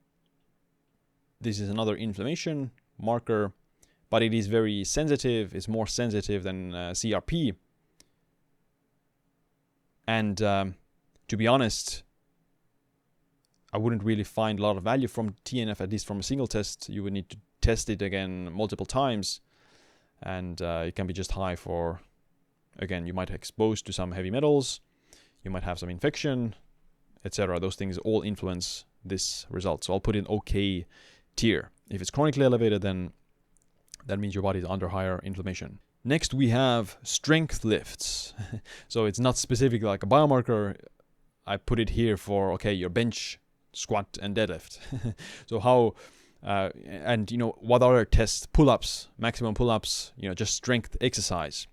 this is another inflammation marker, but it is very sensitive. It's more sensitive than CRP. And to be honest, I wouldn't really find a lot of value from TNF, at least from a single test. You would need to test it again multiple times. And it can be just high for, again, you might be exposed to some heavy metals, you might have some infection, etc. Those things all influence this result. So I'll put in OK tier. If it's chronically elevated, then that means your body is under higher inflammation. Next, we have strength lifts. So it's not specific like a biomarker. I put it here for, okay, your bench, squat, and deadlift. So how, and what other tests? Pull-ups, maximum pull-ups, just strength exercise.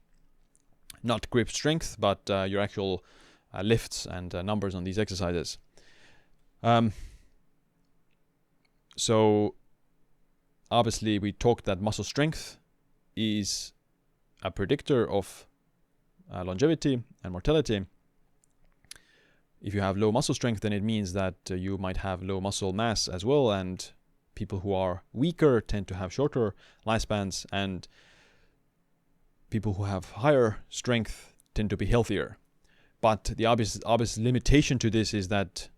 Not grip strength, but your actual lifts and numbers on these exercises. So obviously we talked that muscle strength is a predictor of longevity and mortality. If you have low muscle strength, then it means that you might have low muscle mass as well, and people who are weaker tend to have shorter lifespans, and people who have higher strength tend to be healthier. But the obvious limitation to this is that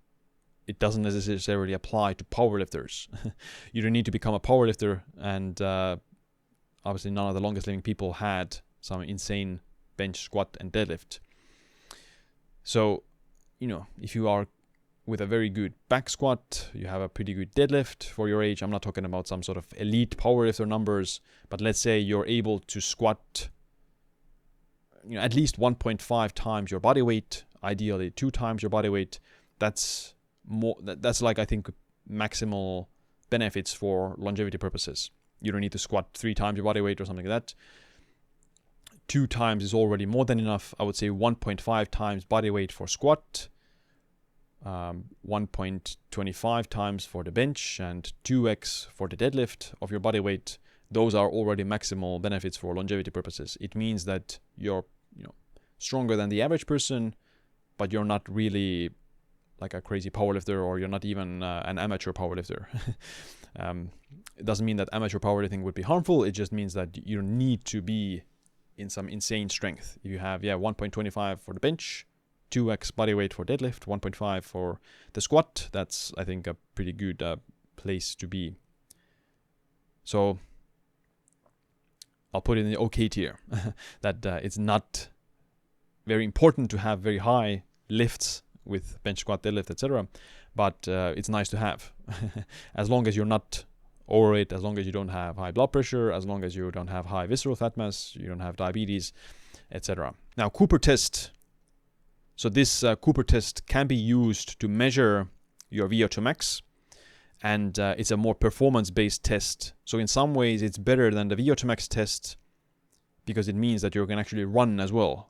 it doesn't necessarily apply to powerlifters. You don't need to become a powerlifter, and obviously none of the longest living people had some insane bench, squat, and deadlift. So, if you are with a very good back squat, you have a pretty good deadlift for your age. I'm not talking about some sort of elite powerlifter numbers, but let's say you're able to squat at least 1.5 times your body weight, ideally 2 times your body weight. That's more. That's like, I think, maximal benefits for longevity purposes. You don't need to squat 3 times your body weight or something like that. 2 times is already more than enough. I would say 1.5 times body weight for squat, 1.25 times for the bench, and 2x for the deadlift of your body weight. Those are already maximal benefits for longevity purposes. It means that you're stronger than the average person, but you're not really like a crazy powerlifter, or you're not even an amateur powerlifter. It doesn't mean that amateur powerlifting would be harmful. It just means that you need to be in some insane strength. If you have 1.25 for the bench, 2x body weight for deadlift, 1.5 for the squat, that's, I think, a pretty good place to be. So I'll put it in the OK tier. That it's not very important to have very high lifts with bench, squat, deadlift, etc. But it's nice to have. As long as you're not overweight, as long as you don't have high blood pressure, as long as you don't have high visceral fat mass, you don't have diabetes, etc. Now, Cooper test. So this Cooper test can be used to measure your VO2 max, and it's a more performance-based test. So in some ways, it's better than the VO2 max test because it means that you can actually run as well.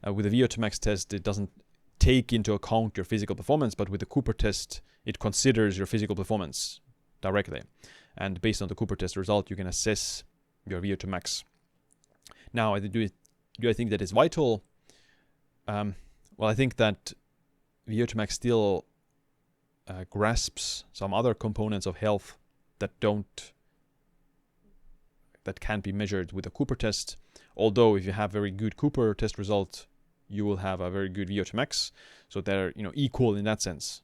With the VO2 max test, it doesn't take into account your physical performance, but with the Cooper test, it considers your physical performance directly. And based on the Cooper test result, you can assess your VO2 max. Now, do I think that is vital? Well, I think that VO2 max still grasps some other components of health that can't be measured with a Cooper test. Although if you have very good Cooper test result, you will have a very good VO2 max. So they're equal in that sense.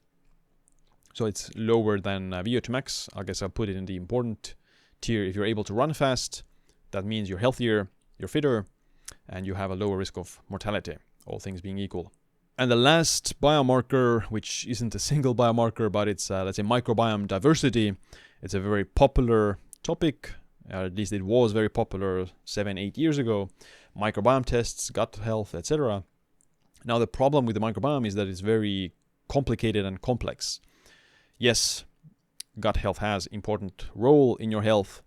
So it's lower than VO2 max. I guess I'll put it in the important tier. If you're able to run fast, that means you're healthier, you're fitter, and you have a lower risk of mortality, all things being equal. And the last biomarker, which isn't a single biomarker, but it's, let's say, microbiome diversity. It's a very popular topic. At least it was very popular 7-8 years ago. Microbiome tests, gut health, etc. Now, the problem with the microbiome is that it's very complicated and complex. Yes, gut health has important role in your health,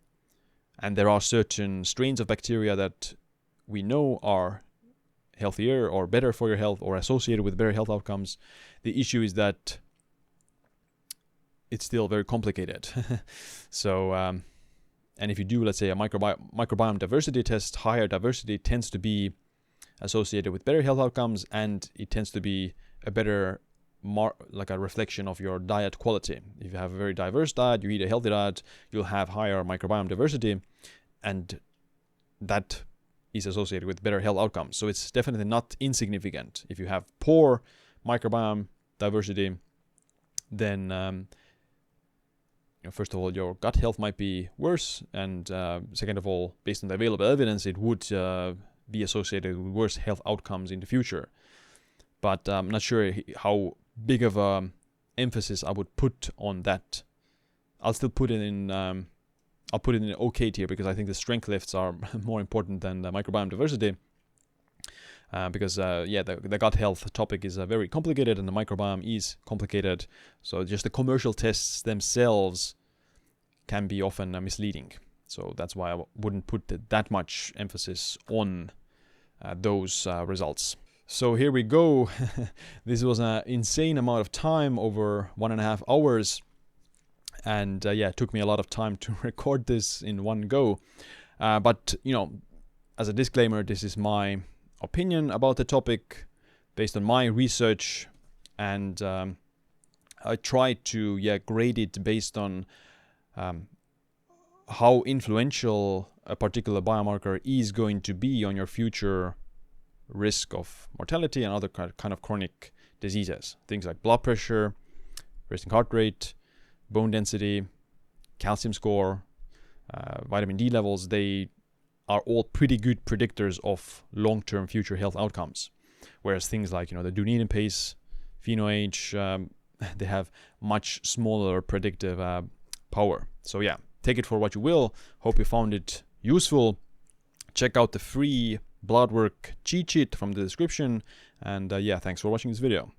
and there are certain strains of bacteria that we know are healthier or better for your health or associated with better health outcomes. The issue is that it's still very complicated. So, and if you do, let's say, a microbiome diversity test, higher diversity tends to be associated with better health outcomes, and it tends to be a better, like a reflection of your diet quality. If you have a very diverse diet, you eat a healthy diet, you'll have higher microbiome diversity, and that is associated with better health outcomes. So it's definitely not insignificant. If you have poor microbiome diversity, then first of all, your gut health might be worse, and second of all, based on the available evidence, it would be associated with worse health outcomes in the future. But I'm not sure how big of a emphasis I would put on that. I'll still put it in I'll put it in an okay tier, because I think the strength lifts are more important than the microbiome diversity. Because the gut health topic is very complicated, and the microbiome is complicated. So just the commercial tests themselves can be often misleading. So that's why I wouldn't put that much emphasis on those results. So here we go. This was an insane amount of time, over 1.5 hours. And it took me a lot of time to record this in one go. But, as a disclaimer, this is my opinion about the topic based on my research. And I tried to grade it based on how influential a particular biomarker is going to be on your future risk of mortality and other kind of chronic diseases. Things like blood pressure, resting heart rate, bone density, calcium score, vitamin D levels, they are all pretty good predictors of long-term future health outcomes. Whereas things like, the Dunedin pace, Phenoage, they have much smaller predictive power. So take it for what you will. Hope you found it useful. Check out the free blood work cheat sheet from the description. And thanks for watching this video.